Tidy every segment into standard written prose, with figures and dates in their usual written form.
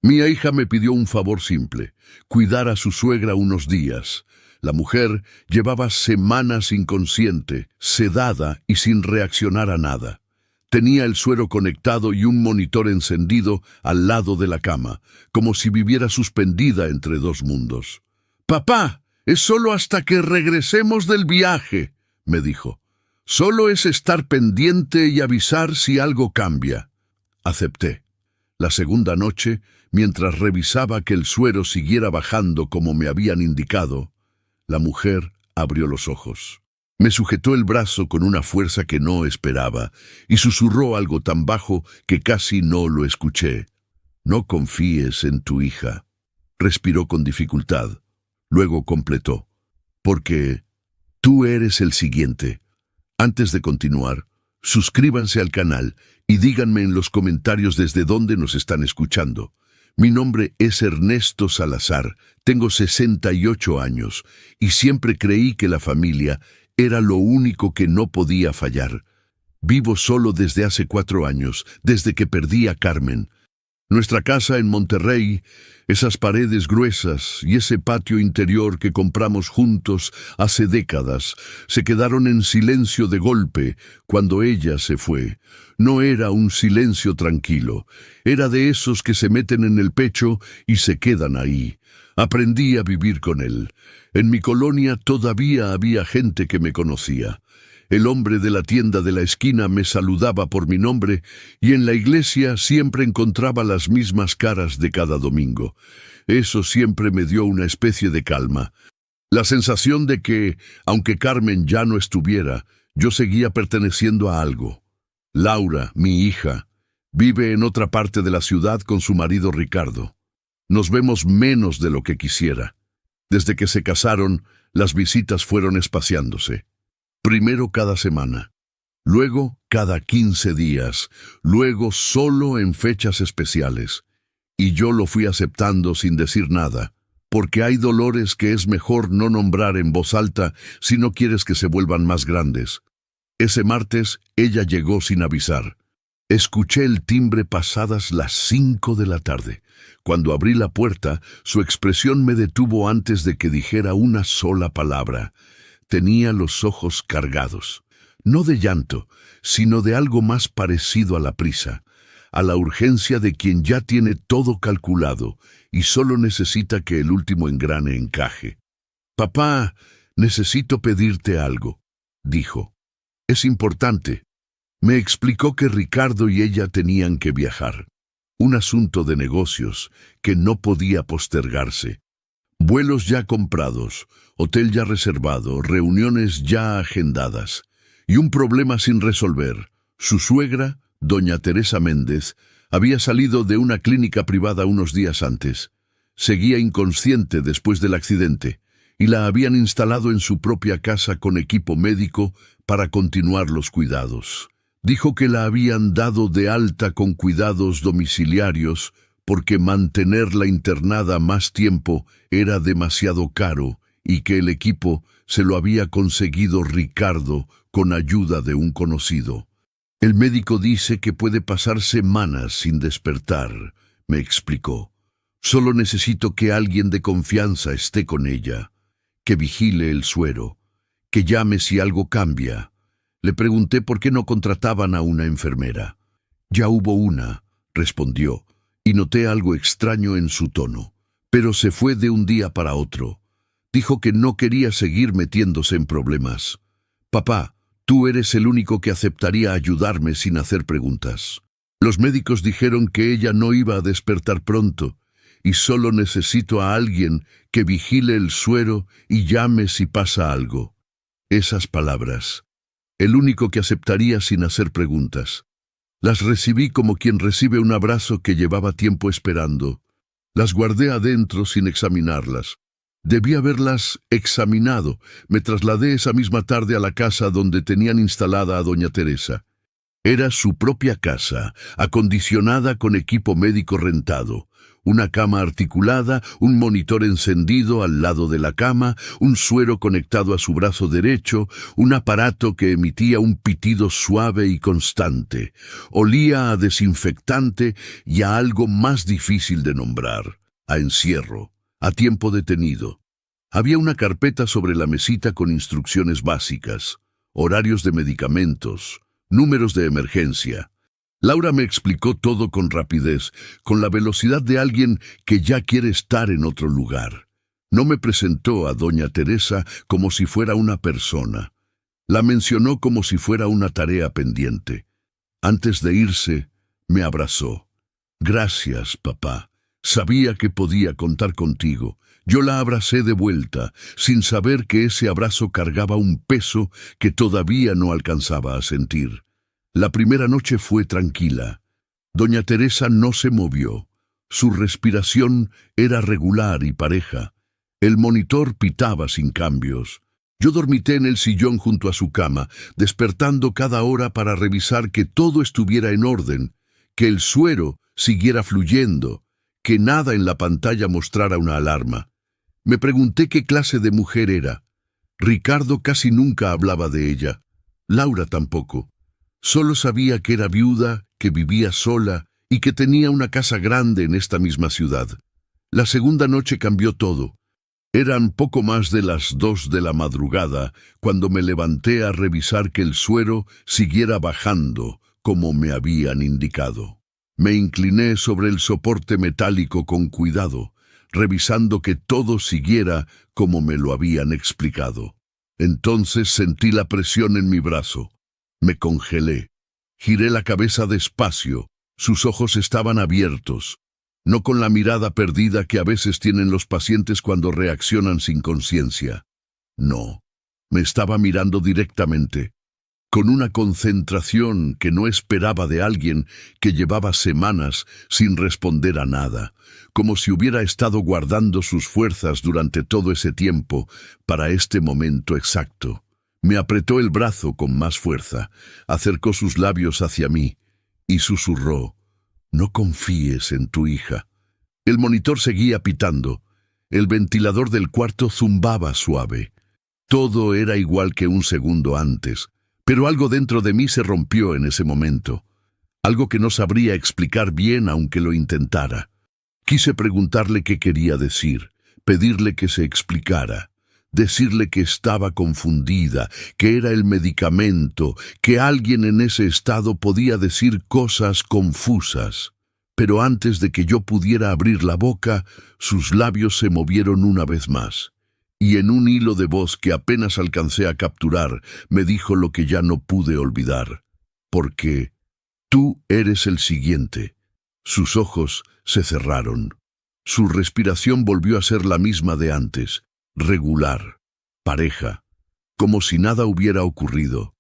Mi hija me pidió un favor simple: cuidar a su suegra unos días. La mujer llevaba semanas inconsciente, sedada y sin reaccionar a nada. Tenía el suero conectado y un monitor encendido al lado de la cama, como si viviera suspendida entre dos mundos. «Papá, es solo hasta que regresemos del viaje», me dijo. «Solo es estar pendiente y avisar si algo cambia». Acepté. La segunda noche, mientras revisaba que el suero siguiera bajando como me habían indicado, la mujer abrió los ojos. Me sujetó el brazo con una fuerza que no esperaba y susurró algo tan bajo que casi no lo escuché. «No confíes en tu hija». Respiró con dificultad. Luego completó: «Porque tú eres el siguiente». Antes de continuar, suscríbanse al canal y díganme en los comentarios desde dónde nos están escuchando. Mi nombre es Ernesto Salazar, tengo 68 años y siempre creí que la familia era lo único que no podía fallar. Vivo solo desde hace 4 años, desde que perdí a Carmen. Nuestra casa en Monterrey, esas paredes gruesas y ese patio interior que compramos juntos hace décadas, se quedaron en silencio de golpe cuando ella se fue. No era un silencio tranquilo, era de esos que se meten en el pecho y se quedan ahí. Aprendí a vivir con él. En mi colonia todavía había gente que me conocía. El hombre de la tienda de la esquina me saludaba por mi nombre y en la iglesia siempre encontraba las mismas caras de cada domingo. Eso siempre me dio una especie de calma. La sensación de que, aunque Carmen ya no estuviera, yo seguía perteneciendo a algo. Laura, mi hija, vive en otra parte de la ciudad con su marido Ricardo. Nos vemos menos de lo que quisiera. Desde que se casaron, las visitas fueron espaciándose. Primero cada semana, luego cada 15 días, luego solo en fechas especiales. Y yo lo fui aceptando sin decir nada, porque hay dolores que es mejor no nombrar en voz alta si no quieres que se vuelvan más grandes. Ese martes ella llegó sin avisar. Escuché el timbre pasadas las 5 de la tarde. Cuando abrí la puerta, su expresión me detuvo antes de que dijera una sola palabra. Tenía los ojos cargados, no de llanto, sino de algo más parecido a la prisa, a la urgencia de quien ya tiene todo calculado y solo necesita que el último engrane encaje. «Papá, necesito pedirte algo», dijo. «Es importante». Me explicó que Ricardo y ella tenían que viajar. Un asunto de negocios que no podía postergarse. Vuelos ya comprados, hotel ya reservado, reuniones ya agendadas. Y un problema sin resolver. Su suegra, doña Teresa Méndez, había salido de una clínica privada unos días antes. Seguía inconsciente después del accidente y la habían instalado en su propia casa con equipo médico para continuar los cuidados. Dijo que la habían dado de alta con cuidados domiciliarios porque mantenerla internada más tiempo era demasiado caro y que el equipo se lo había conseguido Ricardo con ayuda de un conocido. «El médico dice que puede pasar semanas sin despertar», me explicó. «Solo necesito que alguien de confianza esté con ella, que vigile el suero, que llame si algo cambia». Le pregunté por qué no contrataban a una enfermera. «Ya hubo una», respondió, y noté algo extraño en su tono. Pero se fue de un día para otro. Dijo que no quería seguir metiéndose en problemas. «Papá, tú eres el único que aceptaría ayudarme sin hacer preguntas. Los médicos dijeron que ella no iba a despertar pronto, y solo necesito a alguien que vigile el suero y llame si pasa algo». Esas palabras. El único que aceptaría sin hacer preguntas. Las recibí como quien recibe un abrazo que llevaba tiempo esperando. Las guardé adentro sin examinarlas. Debí haberlas examinado. Me trasladé esa misma tarde a la casa donde tenían instalada a doña Teresa. Era su propia casa, acondicionada con equipo médico rentado. Una cama articulada, un monitor encendido al lado de la cama, un suero conectado a su brazo derecho, un aparato que emitía un pitido suave y constante. Olía a desinfectante y a algo más difícil de nombrar, a encierro, a tiempo detenido. Había una carpeta sobre la mesita con instrucciones básicas, horarios de medicamentos, números de emergencia. Laura me explicó todo con rapidez, con la velocidad de alguien que ya quiere estar en otro lugar. No me presentó a doña Teresa como si fuera una persona. La mencionó como si fuera una tarea pendiente. Antes de irse, me abrazó. Gracias, papá. Sabía que podía contar contigo. Yo la abracé de vuelta, sin saber que ese abrazo cargaba un peso que todavía no alcanzaba a sentir. La primera noche fue tranquila. Doña Teresa no se movió. Su respiración era regular y pareja. El monitor pitaba sin cambios. Yo dormité en el sillón junto a su cama, despertando cada hora para revisar que todo estuviera en orden, que el suero siguiera fluyendo, que nada en la pantalla mostrara una alarma. Me pregunté qué clase de mujer era. Ricardo casi nunca hablaba de ella. Laura tampoco. Solo sabía que era viuda, que vivía sola y que tenía una casa grande en esta misma ciudad. La segunda noche cambió todo. Eran poco más de las 2 de la madrugada cuando me levanté a revisar que el suero siguiera bajando, como me habían indicado. Me incliné sobre el soporte metálico con cuidado, revisando que todo siguiera como me lo habían explicado. Entonces sentí la presión en mi brazo. Me congelé. Giré la cabeza despacio. Sus ojos estaban abiertos, no con la mirada perdida que a veces tienen los pacientes cuando reaccionan sin conciencia. No, me estaba mirando directamente, con una concentración que no esperaba de alguien que llevaba semanas sin responder a nada, como si hubiera estado guardando sus fuerzas durante todo ese tiempo para este momento exacto. Me apretó el brazo con más fuerza, acercó sus labios hacia mí y susurró: «No confíes en tu hija». El monitor seguía pitando. El ventilador del cuarto zumbaba suave. Todo era igual que un segundo antes, pero algo dentro de mí se rompió en ese momento. Algo que no sabría explicar bien aunque lo intentara. Quise preguntarle qué quería decir, pedirle que se explicara. Decirle que estaba confundida, que era el medicamento, que alguien en ese estado podía decir cosas confusas. Pero antes de que yo pudiera abrir la boca, sus labios se movieron una vez más. Y en un hilo de voz que apenas alcancé a capturar, me dijo lo que ya no pude olvidar. Porque tú eres el siguiente. Sus ojos se cerraron. Su respiración volvió a ser la misma de antes. Regular, pareja, como si nada hubiera ocurrido.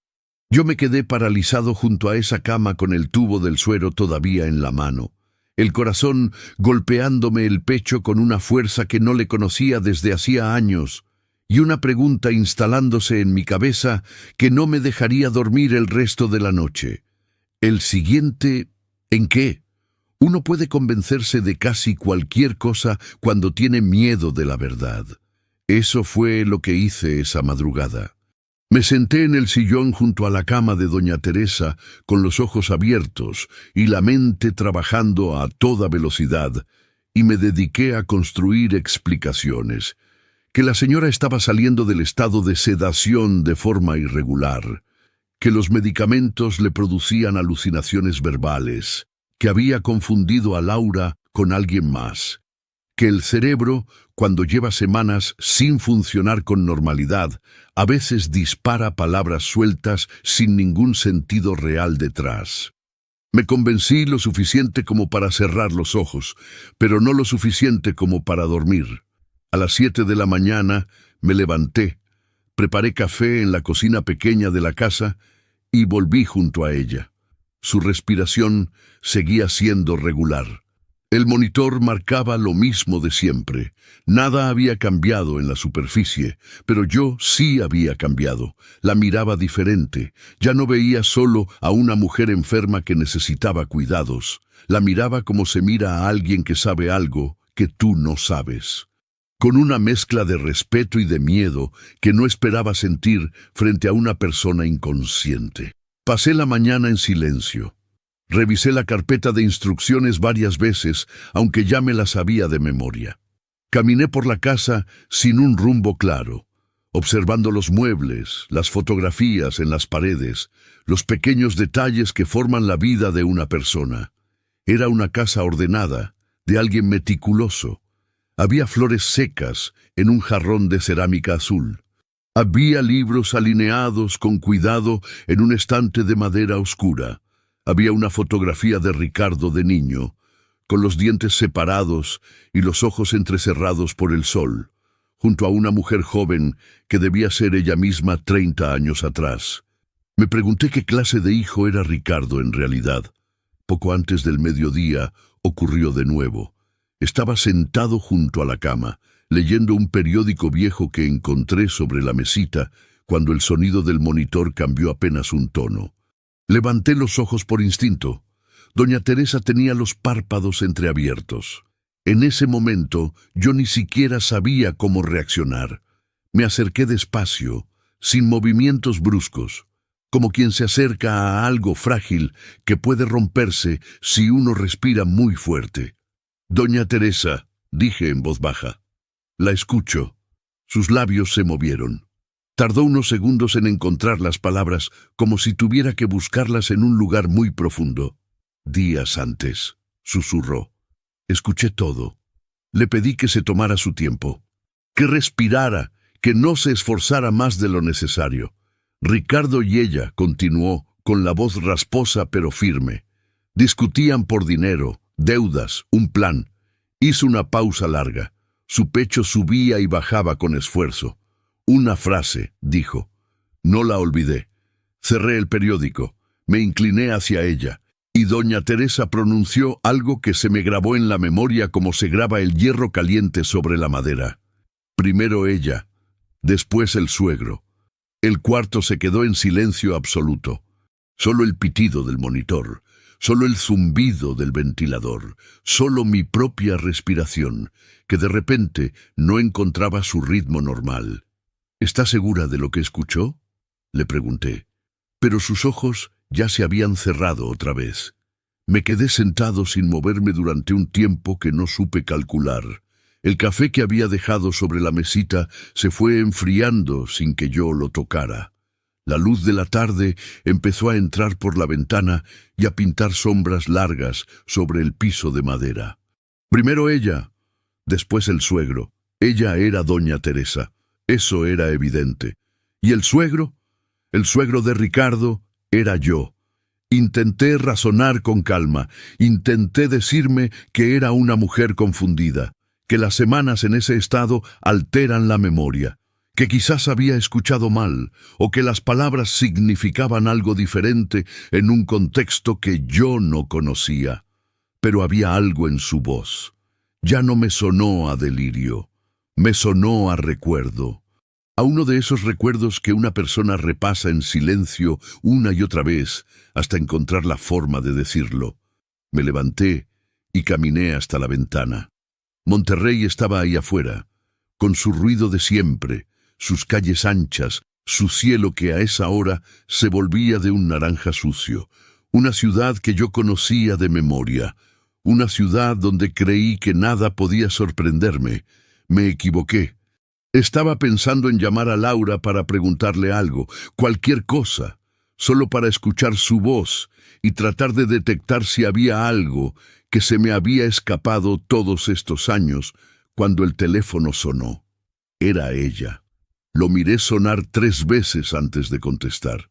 Yo me quedé paralizado junto a esa cama con el tubo del suero todavía en la mano, el corazón golpeándome el pecho con una fuerza que no le conocía desde hacía años, y una pregunta instalándose en mi cabeza que no me dejaría dormir el resto de la noche. ¿El siguiente en qué? Uno puede convencerse de casi cualquier cosa cuando tiene miedo de la verdad. Eso fue lo que hice esa madrugada. Me senté en el sillón junto a la cama de doña Teresa, con los ojos abiertos y la mente trabajando a toda velocidad, y me dediqué a construir explicaciones. Que la señora estaba saliendo del estado de sedación de forma irregular, que los medicamentos le producían alucinaciones verbales, que había confundido a Laura con alguien más, que el cerebro, cuando lleva semanas sin funcionar con normalidad, a veces dispara palabras sueltas sin ningún sentido real detrás. Me convencí lo suficiente como para cerrar los ojos, pero no lo suficiente como para dormir. A las 7 de la mañana me levanté, preparé café en la cocina pequeña de la casa y volví junto a ella. Su respiración seguía siendo regular. El monitor marcaba lo mismo de siempre. Nada había cambiado en la superficie, pero yo sí había cambiado. La miraba diferente. Ya no veía solo a una mujer enferma que necesitaba cuidados. La miraba como se mira a alguien que sabe algo que tú no sabes. Con una mezcla de respeto y de miedo que no esperaba sentir frente a una persona inconsciente. Pasé la mañana en silencio. Revisé la carpeta de instrucciones varias veces, aunque ya me la sabía de memoria. Caminé por la casa sin un rumbo claro, observando los muebles, las fotografías en las paredes, los pequeños detalles que forman la vida de una persona. Era una casa ordenada, de alguien meticuloso. Había flores secas en un jarrón de cerámica azul. Había libros alineados con cuidado en un estante de madera oscura. Había una fotografía de Ricardo de niño, con los dientes separados y los ojos entrecerrados por el sol, junto a una mujer joven que debía ser ella misma 30 años atrás. Me pregunté qué clase de hijo era Ricardo en realidad. Poco antes del mediodía ocurrió de nuevo. Estaba sentado junto a la cama, leyendo un periódico viejo que encontré sobre la mesita, cuando el sonido del monitor cambió apenas un tono. Levanté los ojos por instinto. Doña Teresa tenía los párpados entreabiertos. En ese momento yo ni siquiera sabía cómo reaccionar. Me acerqué despacio, sin movimientos bruscos, como quien se acerca a algo frágil que puede romperse si uno respira muy fuerte. «Doña Teresa», dije en voz baja. «La escucho». Sus labios se movieron. Tardó unos segundos en encontrar las palabras, como si tuviera que buscarlas en un lugar muy profundo. «Días antes», susurró. Escuché todo. Le pedí que se tomara su tiempo, que respirara, que no se esforzara más de lo necesario. Ricardo y ella, continuó, con la voz rasposa pero firme. Discutían por dinero, deudas, un plan. Hizo una pausa larga. Su pecho subía y bajaba con esfuerzo. Una frase, dijo. No la olvidé. Cerré el periódico. Me incliné hacia ella. Y doña Teresa pronunció algo que se me grabó en la memoria como se graba el hierro caliente sobre la madera. Primero ella, después el suegro. El cuarto se quedó en silencio absoluto. Solo el pitido del monitor, solo el zumbido del ventilador, solo mi propia respiración, que de repente no encontraba su ritmo normal. ¿Está segura de lo que escuchó?, le pregunté. Pero sus ojos ya se habían cerrado otra vez. Me quedé sentado sin moverme durante un tiempo que no supe calcular. El café que había dejado sobre la mesita se fue enfriando sin que yo lo tocara. La luz de la tarde empezó a entrar por la ventana y a pintar sombras largas sobre el piso de madera. Primero ella, después el suegro. Ella era doña Teresa. Eso era evidente. ¿Y el suegro? El suegro de Ricardo era yo. Intenté razonar con calma. Intenté decirme que era una mujer confundida, que las semanas en ese estado alteran la memoria, que quizás había escuchado mal, o que las palabras significaban algo diferente en un contexto que yo no conocía. Pero había algo en su voz. Ya no me sonó a delirio, me sonó a recuerdo. A uno de esos recuerdos que una persona repasa en silencio una y otra vez hasta encontrar la forma de decirlo. Me levanté y caminé hasta la ventana. Monterrey estaba ahí afuera, con su ruido de siempre, sus calles anchas, su cielo que a esa hora se volvía de un naranja sucio. Una ciudad que yo conocía de memoria, una ciudad donde creí que nada podía sorprenderme. Me equivoqué. Estaba pensando en llamar a Laura para preguntarle algo, cualquier cosa, solo para escuchar su voz y tratar de detectar si había algo que se me había escapado todos estos años cuando el teléfono sonó. Era ella. Lo miré sonar 3 veces antes de contestar.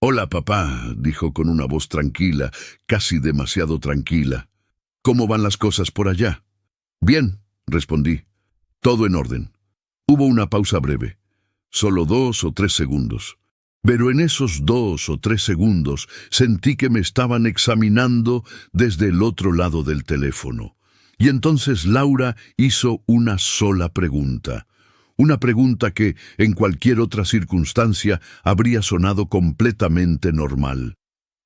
«Hola, papá», dijo con una voz tranquila, casi demasiado tranquila. «¿Cómo van las cosas por allá?» «Bien», respondí. «Todo en orden». Hubo una pausa breve, solo 2 o 3 segundos. Pero en esos 2 o 3 segundos sentí que me estaban examinando desde el otro lado del teléfono. Y entonces Laura hizo una sola pregunta. Una pregunta que, en cualquier otra circunstancia, habría sonado completamente normal.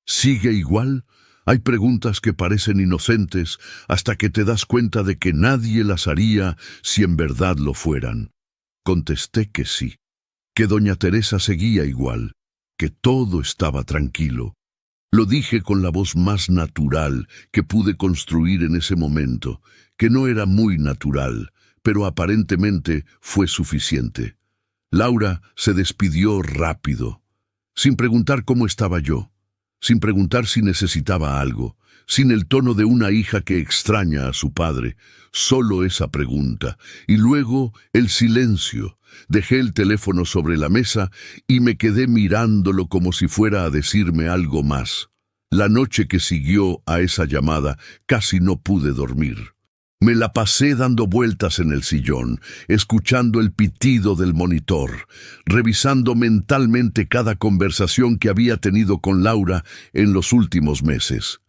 ¿Sigue igual? Hay preguntas que parecen inocentes hasta que te das cuenta de que nadie las haría si en verdad lo fueran. Contesté que sí, que doña Teresa seguía igual, que todo estaba tranquilo. Lo dije con la voz más natural que pude construir en ese momento, que no era muy natural, pero aparentemente fue suficiente. Laura se despidió rápido, sin preguntar cómo estaba yo, sin preguntar si necesitaba algo, sin el tono de una hija que extraña a su padre, solo esa pregunta, y luego el silencio. Dejé el teléfono sobre la mesa y me quedé mirándolo como si fuera a decirme algo más. La noche que siguió a esa llamada casi no pude dormir. Me la pasé dando vueltas en el sillón, escuchando el pitido del monitor, revisando mentalmente cada conversación que había tenido con Laura en los últimos meses,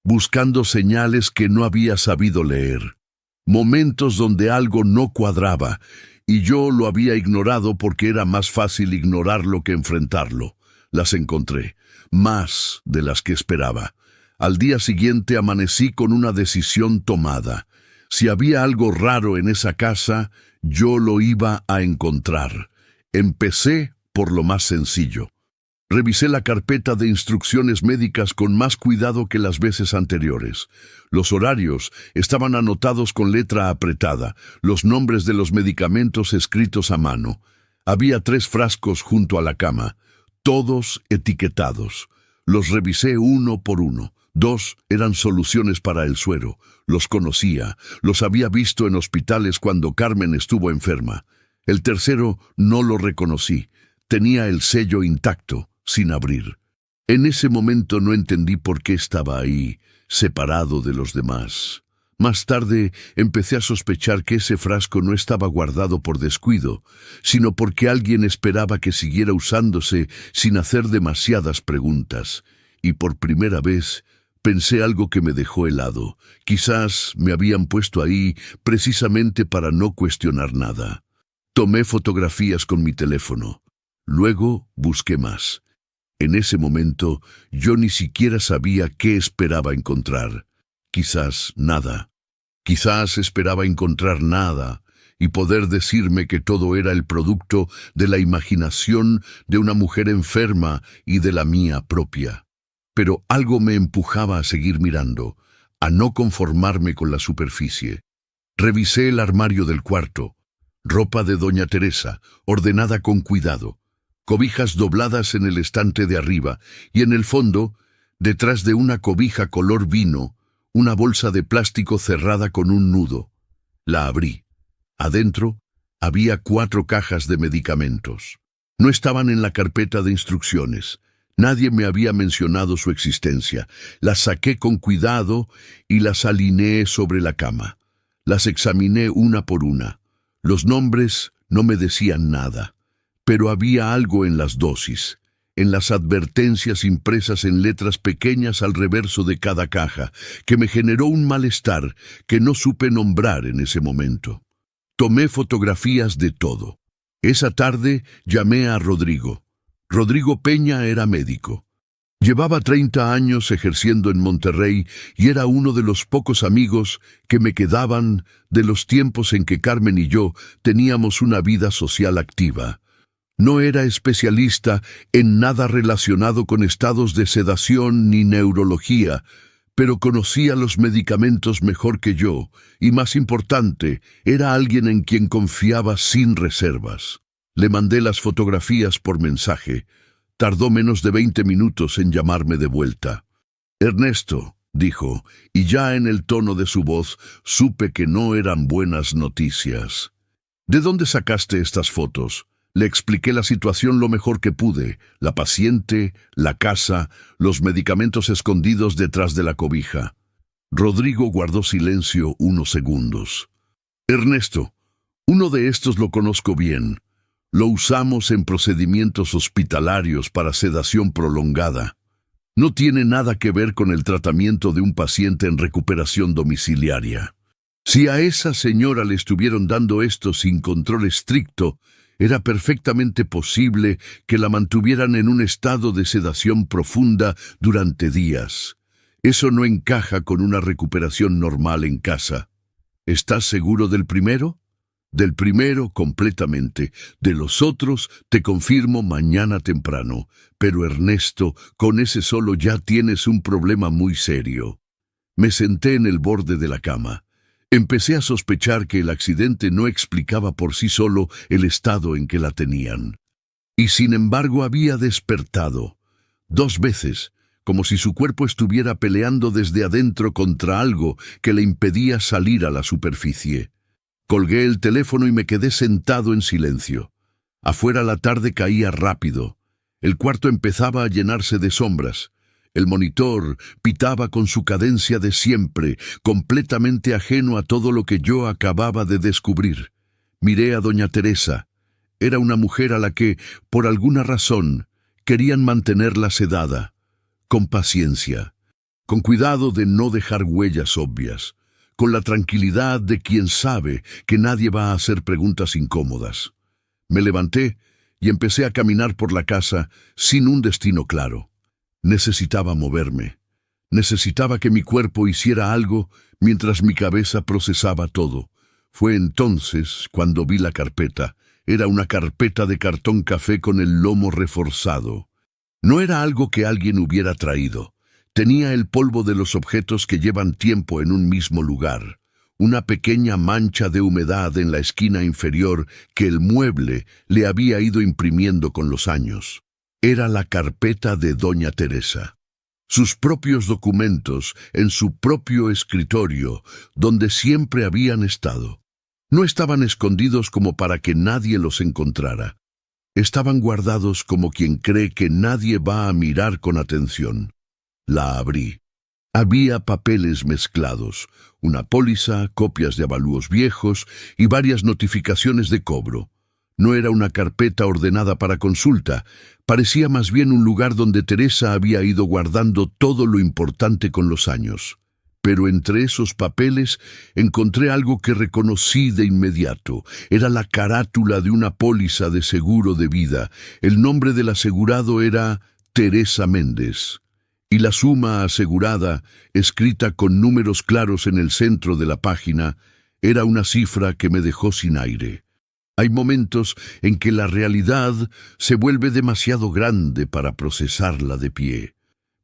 buscando señales que no había sabido leer, momentos donde algo no cuadraba, y yo lo había ignorado porque era más fácil ignorarlo que enfrentarlo. Las encontré, más de las que esperaba. Al día siguiente amanecí con una decisión tomada. Si había algo raro en esa casa, yo lo iba a encontrar. Empecé por lo más sencillo. Revisé la carpeta de instrucciones médicas con más cuidado que las veces anteriores. Los horarios estaban anotados con letra apretada, los nombres de los medicamentos escritos a mano. Había 3 frascos junto a la cama, todos etiquetados. Los revisé uno por uno. 2 eran soluciones para el suero. Los conocía, los había visto en hospitales cuando Carmen estuvo enferma. El tercero no lo reconocí. Tenía el sello intacto, sin abrir. En ese momento no entendí por qué estaba ahí, separado de los demás. Más tarde empecé a sospechar que ese frasco no estaba guardado por descuido, sino porque alguien esperaba que siguiera usándose sin hacer demasiadas preguntas. Y por primera vez pensé algo que me dejó helado. Quizás me habían puesto ahí precisamente para no cuestionar nada. Tomé fotografías con mi teléfono. Luego busqué más. En ese momento yo ni siquiera sabía qué esperaba encontrar. Quizás nada. Quizás esperaba encontrar nada y poder decirme que todo era el producto de la imaginación de una mujer enferma y de la mía propia. Pero algo me empujaba a seguir mirando, a no conformarme con la superficie. Revisé el armario del cuarto. Ropa de doña Teresa, ordenada con cuidado. Cobijas dobladas en el estante de arriba y en el fondo, detrás de una cobija color vino, una bolsa de plástico cerrada con un nudo. La abrí. Adentro había 4 cajas de medicamentos. No estaban en la carpeta de instrucciones. Nadie me había mencionado su existencia. Las saqué con cuidado y las alineé sobre la cama. Las examiné una por una. Los nombres no me decían nada. Pero había algo en las dosis, en las advertencias impresas en letras pequeñas al reverso de cada caja, que me generó un malestar que no supe nombrar en ese momento. Tomé fotografías de todo. Esa tarde llamé a Rodrigo. Rodrigo Peña era médico. Llevaba 30 años ejerciendo en Monterrey y era uno de los pocos amigos que me quedaban de los tiempos en que Carmen y yo teníamos una vida social activa. No era especialista en nada relacionado con estados de sedación ni neurología, pero conocía los medicamentos mejor que yo, y más importante, era alguien en quien confiaba sin reservas. Le mandé las fotografías por mensaje. Tardó menos de 20 minutos en llamarme de vuelta. «Ernesto», dijo, y ya en el tono de su voz supe que no eran buenas noticias. «¿De dónde sacaste estas fotos?» Le expliqué la situación lo mejor que pude, la paciente, la casa, los medicamentos escondidos detrás de la cobija. Rodrigo guardó silencio unos segundos. «Ernesto, uno de estos lo conozco bien. Lo usamos en procedimientos hospitalarios para sedación prolongada. No tiene nada que ver con el tratamiento de un paciente en recuperación domiciliaria». Si a esa señora le estuvieron dando esto sin control estricto, era perfectamente posible que la mantuvieran en un estado de sedación profunda durante días. Eso no encaja con una recuperación normal en casa. ¿Estás seguro del primero? Del primero, completamente. De los otros, te confirmo mañana temprano. Pero Ernesto, con ese solo ya tienes un problema muy serio. Me senté en el borde de la cama. Empecé a sospechar que el accidente no explicaba por sí solo el estado en que la tenían. Y sin embargo había despertado. 2 veces, como si su cuerpo estuviera peleando desde adentro contra algo que le impedía salir a la superficie. Colgué el teléfono y me quedé sentado en silencio. Afuera la tarde caía rápido. El cuarto empezaba a llenarse de sombras. El monitor pitaba con su cadencia de siempre, completamente ajeno a todo lo que yo acababa de descubrir. Miré a doña Teresa. Era una mujer a la que, por alguna razón, querían mantenerla sedada, con paciencia, con cuidado de no dejar huellas obvias, con la tranquilidad de quien sabe que nadie va a hacer preguntas incómodas. Me levanté y empecé a caminar por la casa sin un destino claro. Necesitaba moverme. Necesitaba que mi cuerpo hiciera algo mientras mi cabeza procesaba todo. Fue entonces cuando vi la carpeta. Era una carpeta de cartón café con el lomo reforzado. No era algo que alguien hubiera traído. Tenía el polvo de los objetos que llevan tiempo en un mismo lugar. Una pequeña mancha de humedad en la esquina inferior que el mueble le había ido imprimiendo con los años. Era la carpeta de doña Teresa. Sus propios documentos en su propio escritorio, donde siempre habían estado. No estaban escondidos como para que nadie los encontrara. Estaban guardados como quien cree que nadie va a mirar con atención. La abrí. Había papeles mezclados, una póliza, copias de avalúos viejos y varias notificaciones de cobro. No era una carpeta ordenada para consulta, parecía más bien un lugar donde Teresa había ido guardando todo lo importante con los años. Pero entre esos papeles encontré algo que reconocí de inmediato. Era la carátula de una póliza de seguro de vida. El nombre del asegurado era Teresa Méndez. Y la suma asegurada, escrita con números claros en el centro de la página, era una cifra que me dejó sin aire. Hay momentos en que la realidad se vuelve demasiado grande para procesarla de pie.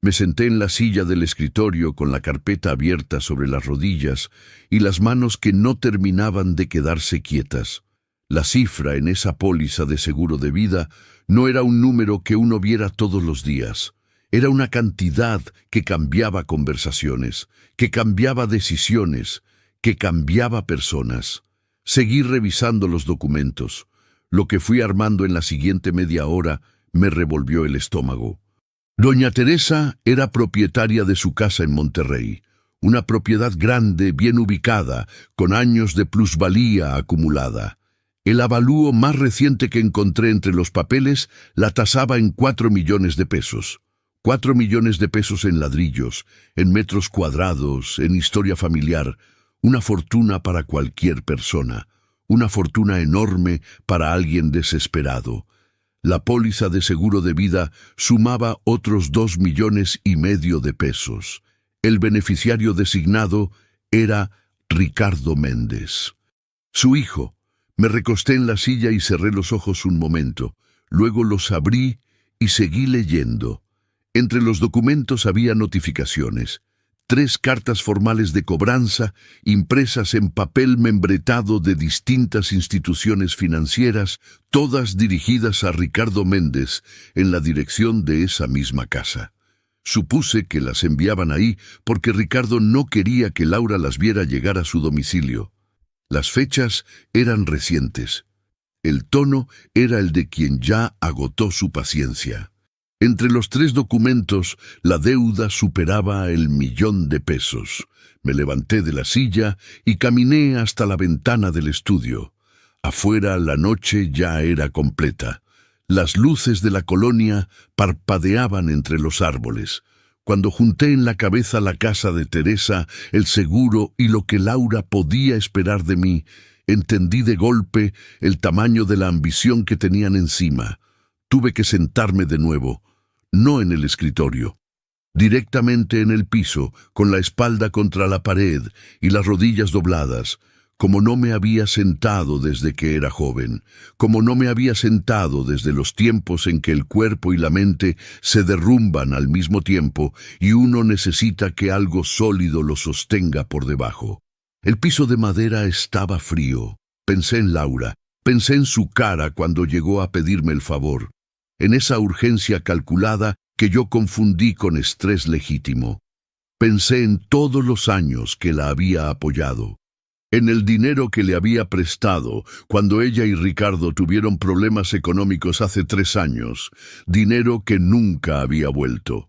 Me senté en la silla del escritorio con la carpeta abierta sobre las rodillas y las manos que no terminaban de quedarse quietas. La cifra en esa póliza de seguro de vida no era un número que uno viera todos los días. Era una cantidad que cambiaba conversaciones, que cambiaba decisiones, que cambiaba personas. Seguí revisando los documentos. Lo que fui armando en la siguiente media hora me revolvió el estómago. Doña Teresa era propietaria de su casa en Monterrey, una propiedad grande, bien ubicada, con años de plusvalía acumulada. El avalúo más reciente que encontré entre los papeles la tasaba en 4 millones de pesos. 4 millones de pesos en ladrillos, en metros cuadrados, en historia familiar. Una fortuna para cualquier persona, una fortuna enorme para alguien desesperado. La póliza de seguro de vida sumaba otros 2,5 millones de pesos. El beneficiario designado era Ricardo Méndez. Su hijo. Me recosté en la silla y cerré los ojos un momento. Luego los abrí y seguí leyendo. Entre los documentos había notificaciones. 3 cartas formales de cobranza impresas en papel membretado de distintas instituciones financieras, todas dirigidas a Ricardo Méndez en la dirección de esa misma casa. Supuse que las enviaban ahí porque Ricardo no quería que Laura las viera llegar a su domicilio. Las fechas eran recientes. El tono era el de quien ya agotó su paciencia. Entre los 3 documentos, la deuda superaba el 1,000,000 de pesos. Me levanté de la silla y caminé hasta la ventana del estudio. Afuera la noche ya era completa. Las luces de la colonia parpadeaban entre los árboles. Cuando junté en la cabeza la casa de Teresa, el seguro y lo que Laura podía esperar de mí, entendí de golpe el tamaño de la ambición que tenían encima. Tuve que sentarme de nuevo, no en el escritorio, directamente en el piso, con la espalda contra la pared y las rodillas dobladas, como no me había sentado desde que era joven, como no me había sentado desde los tiempos en que el cuerpo y la mente se derrumban al mismo tiempo y uno necesita que algo sólido lo sostenga por debajo. El piso de madera estaba frío. Pensé en Laura, pensé en su cara cuando llegó a pedirme el favor, en esa urgencia calculada que yo confundí con estrés legítimo. Pensé en todos los años que la había apoyado, en el dinero que le había prestado cuando ella y Ricardo tuvieron problemas económicos hace 3 años, dinero que nunca había vuelto.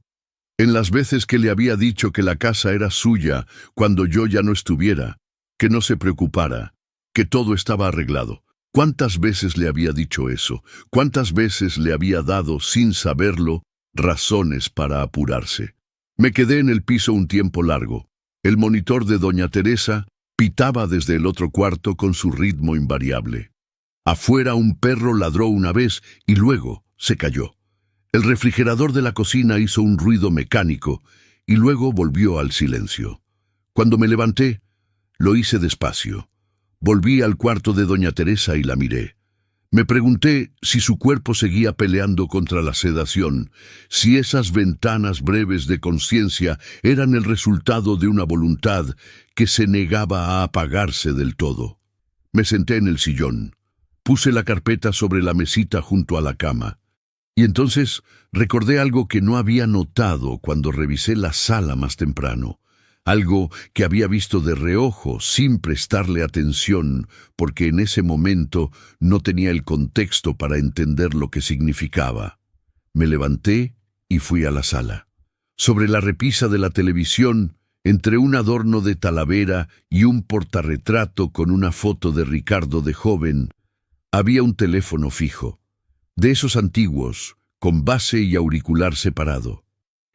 En las veces que le había dicho que la casa era suya cuando yo ya no estuviera, que no se preocupara, que todo estaba arreglado. ¿Cuántas veces le había dicho eso? ¿Cuántas veces le había dado, sin saberlo, razones para apurarse? Me quedé en el piso un tiempo largo. El monitor de doña Teresa pitaba desde el otro cuarto con su ritmo invariable. Afuera un perro ladró una vez y luego se calló. El refrigerador de la cocina hizo un ruido mecánico y luego volvió al silencio. Cuando me levanté, lo hice despacio. Volví al cuarto de doña Teresa y la miré. Me pregunté si su cuerpo seguía peleando contra la sedación, si esas ventanas breves de conciencia eran el resultado de una voluntad que se negaba a apagarse del todo. Me senté en el sillón, puse la carpeta sobre la mesita junto a la cama, y entonces recordé algo que no había notado cuando revisé la sala más temprano. Algo que había visto de reojo sin prestarle atención, porque en ese momento no tenía el contexto para entender lo que significaba. Me levanté y fui a la sala. Sobre la repisa de la televisión, entre un adorno de Talavera y un portarretrato con una foto de Ricardo de joven, había un teléfono fijo, de esos antiguos, con base y auricular separado.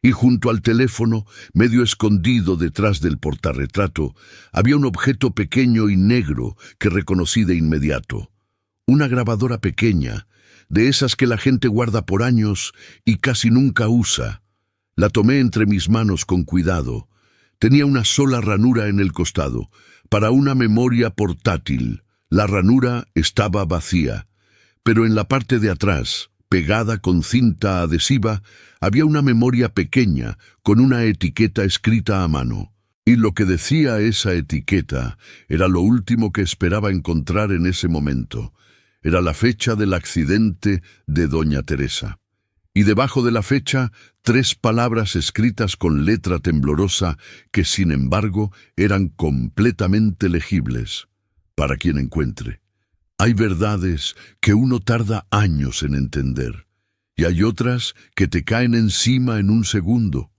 Y junto al teléfono, medio escondido detrás del portarretrato, había un objeto pequeño y negro que reconocí de inmediato. Una grabadora pequeña, de esas que la gente guarda por años y casi nunca usa. La tomé entre mis manos con cuidado. Tenía una sola ranura en el costado, para una memoria portátil. La ranura estaba vacía, pero en la parte de atrás, pegada con cinta adhesiva, había una memoria pequeña con una etiqueta escrita a mano. Y lo que decía esa etiqueta era lo último que esperaba encontrar en ese momento. Era la fecha del accidente de doña Teresa. Y debajo de la fecha, 3 palabras escritas con letra temblorosa que, sin embargo, eran completamente legibles, para quien encuentre. Hay verdades que uno tarda años en entender, y hay otras que te caen encima en un segundo.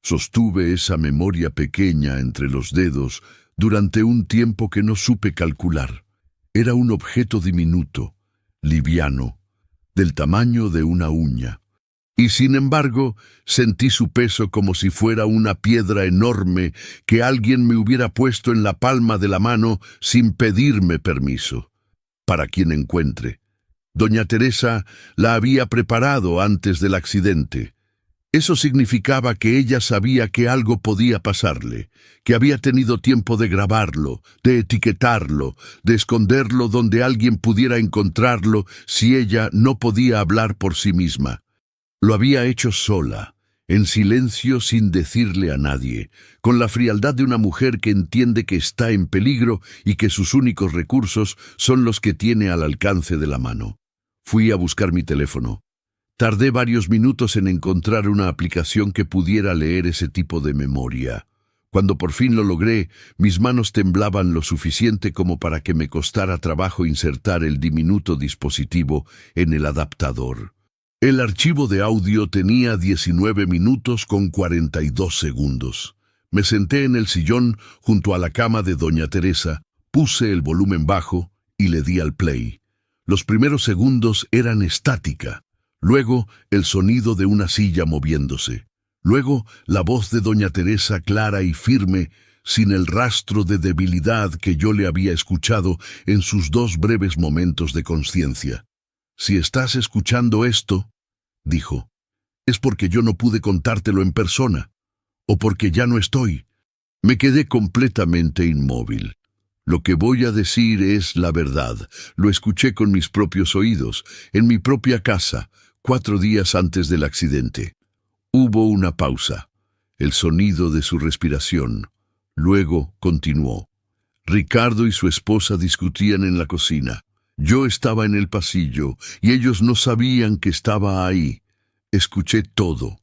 Sostuve esa memoria pequeña entre los dedos durante un tiempo que no supe calcular. Era un objeto diminuto, liviano, del tamaño de una uña. Y sin embargo, sentí su peso como si fuera una piedra enorme que alguien me hubiera puesto en la palma de la mano sin pedirme permiso. Para quien encuentre. Doña Teresa la había preparado antes del accidente. Eso significaba que ella sabía que algo podía pasarle, que había tenido tiempo de grabarlo, de etiquetarlo, de esconderlo donde alguien pudiera encontrarlo si ella no podía hablar por sí misma. Lo había hecho sola, en silencio sin decirle a nadie, con la frialdad de una mujer que entiende que está en peligro y que sus únicos recursos son los que tiene al alcance de la mano. Fui a buscar mi teléfono. Tardé varios minutos en encontrar una aplicación que pudiera leer ese tipo de memoria. Cuando por fin lo logré, mis manos temblaban lo suficiente como para que me costara trabajo insertar el diminuto dispositivo en el adaptador. El archivo de audio tenía 19 minutos con 42 segundos. Me senté en el sillón junto a la cama de doña Teresa, puse el volumen bajo y le di al play. Los primeros segundos eran estática, luego el sonido de una silla moviéndose, Luego, la voz de doña Teresa, clara y firme, sin el rastro de debilidad que yo le había escuchado en sus 2 breves momentos de conciencia. «Si estás escuchando esto», dijo, «es porque yo no pude contártelo en persona, o porque ya no estoy». Me quedé completamente inmóvil. Lo que voy a decir es la verdad. Lo escuché con mis propios oídos, en mi propia casa, 4 días antes del accidente. Hubo una pausa, el sonido de su respiración. Luego continuó. Ricardo y su esposa discutían en la cocina. Yo estaba en el pasillo y ellos no sabían que estaba ahí. Escuché todo.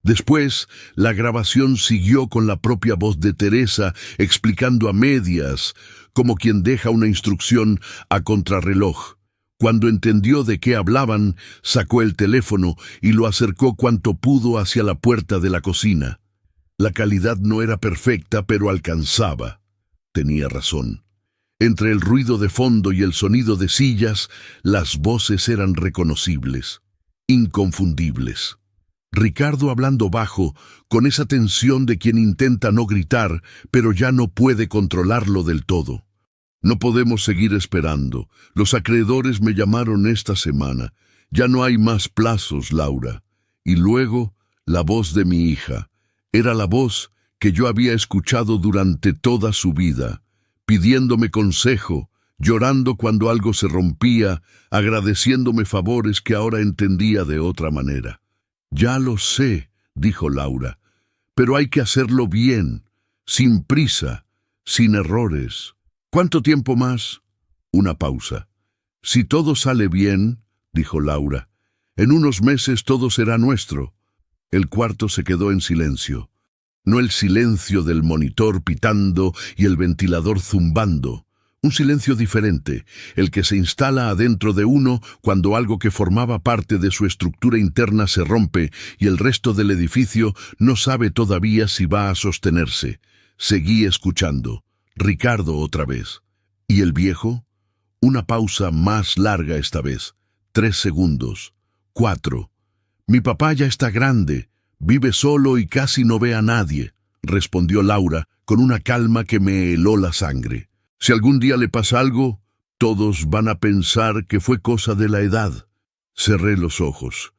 Después, la grabación siguió con la propia voz de Teresa explicando a medias, como quien deja una instrucción a contrarreloj. Cuando entendió de qué hablaban, sacó el teléfono y lo acercó cuanto pudo hacia la puerta de la cocina. La calidad no era perfecta, pero alcanzaba. Tenía razón. Entre el ruido de fondo y el sonido de sillas, las voces eran reconocibles, inconfundibles. Ricardo hablando bajo, con esa tensión de quien intenta no gritar, pero ya no puede controlarlo del todo. «No podemos seguir esperando. Los acreedores me llamaron esta semana. Ya no hay más plazos, Laura». Y luego, la voz de mi hija. Era la voz que yo había escuchado durante toda su vida, pidiéndome consejo, llorando cuando algo se rompía, agradeciéndome favores que ahora entendía de otra manera. «Ya lo sé», dijo Laura, «pero hay que hacerlo bien, sin prisa, sin errores». «¿Cuánto tiempo más?» Una pausa. «Si todo sale bien», dijo Laura, «en unos meses todo será nuestro». El cuarto se quedó en silencio. No el silencio del monitor pitando y el ventilador zumbando. Un silencio diferente, el que se instala adentro de uno cuando algo que formaba parte de su estructura interna se rompe y el resto del edificio no sabe todavía si va a sostenerse. Seguí escuchando. Ricardo otra vez. ¿Y el viejo? Una pausa más larga esta vez. 3 segundos. 4. «Mi papá ya está grande, vive solo y casi no ve a nadie», respondió Laura con una calma que me heló la sangre. «Si algún día le pasa algo, todos van a pensar que fue cosa de la edad». Cerré los ojos.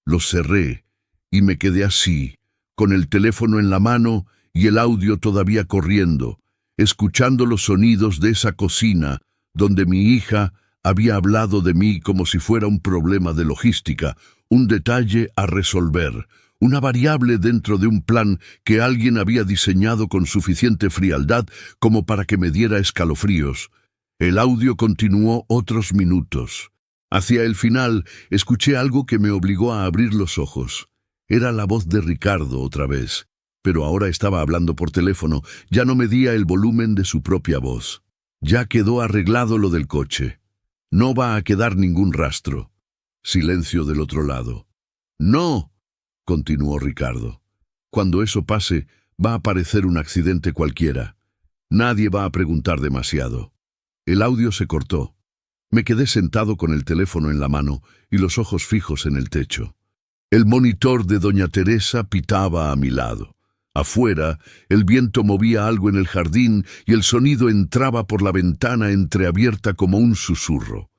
Los cerré y me quedé así, con el teléfono en la mano y el audio todavía corriendo, escuchando los sonidos de esa cocina donde mi hija había hablado de mí como si fuera un problema de logística, un detalle a resolver, una variable dentro de un plan que alguien había diseñado con suficiente frialdad como para que me diera escalofríos. El audio continuó otros minutos. Hacia el final escuché algo que me obligó a abrir los ojos. Era la voz de Ricardo otra vez, pero ahora estaba hablando por teléfono, ya no medía el volumen de su propia voz. «Ya quedó arreglado lo del coche. No va a quedar ningún rastro». Silencio del otro lado. «No», continuó Ricardo. «Cuando eso pase, va a aparecer un accidente cualquiera. Nadie va a preguntar demasiado». El audio se cortó. Me quedé sentado con el teléfono en la mano y los ojos fijos en el techo. El monitor de doña Teresa pitaba a mi lado. Afuera, el viento movía algo en el jardín y el sonido entraba por la ventana entreabierta como un susurro.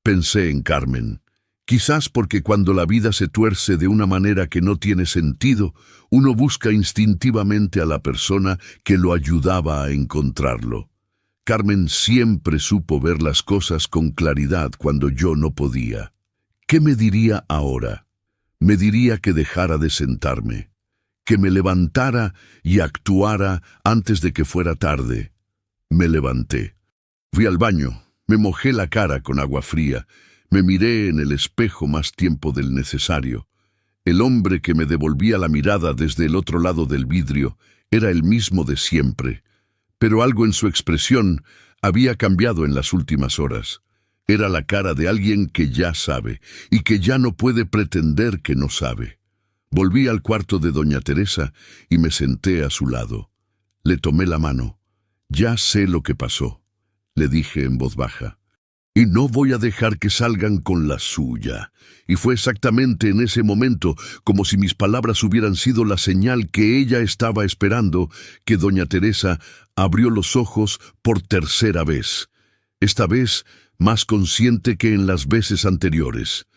Pensé en Carmen. Quizás porque cuando la vida se tuerce de una manera que no tiene sentido, uno busca instintivamente a la persona que lo ayudaba a encontrarlo. Carmen siempre supo ver las cosas con claridad cuando yo no podía. ¿Qué me diría ahora? Me diría que dejara de sentarme, que me levantara y actuara antes de que fuera tarde. Me levanté. Fui al baño, me mojé la cara con agua fría, me miré en el espejo más tiempo del necesario. El hombre que me devolvía la mirada desde el otro lado del vidrio era el mismo de siempre, pero algo en su expresión había cambiado en las últimas horas. Era la cara de alguien que ya sabe y que ya no puede pretender que no sabe. Volví al cuarto de doña Teresa y me senté a su lado. Le tomé la mano. «Ya sé lo que pasó», le dije en voz baja. y no voy a dejar que salgan con la suya. Y fue exactamente en ese momento, como si mis palabras hubieran sido la señal que ella estaba esperando, que doña Teresa abrió los ojos por tercera vez. Esta vez más consciente que en las veces anteriores.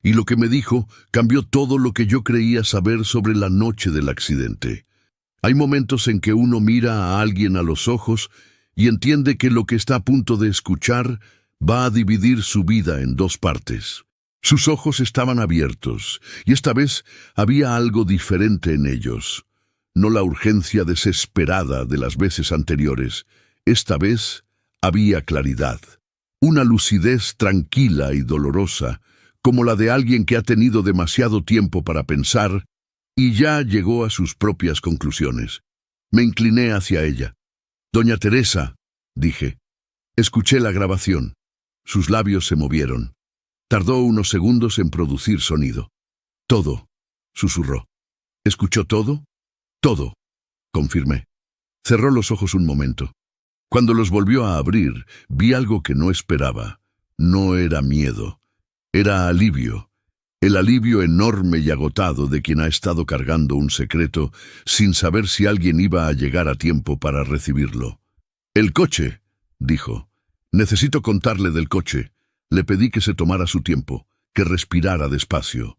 Y lo que me dijo cambió todo lo que yo creía saber sobre la noche del accidente. Hay momentos en que uno mira a alguien a los ojos y entiende que lo que está a punto de escuchar va a dividir su vida en dos partes. Sus ojos estaban abiertos, y esta vez había algo diferente en ellos. No la urgencia desesperada de las veces anteriores. Esta vez había claridad. Una lucidez tranquila y dolorosa, como la de alguien que ha tenido demasiado tiempo para pensar y ya llegó a sus propias conclusiones. Me incliné hacia ella. «Doña Teresa», dije. Escuché la grabación. Sus labios se movieron. Tardó unos segundos en producir sonido. «Todo», susurró. «¿Escuchó todo?» «Todo», confirmé. Cerró los ojos un momento. Cuando los volvió a abrir, vi algo que no esperaba. No era miedo. Era alivio. El alivio enorme y agotado de quien ha estado cargando un secreto sin saber si alguien iba a llegar a tiempo para recibirlo. «El coche», dijo. «Necesito contarle del coche». Le pedí que se tomara su tiempo, que respirara despacio.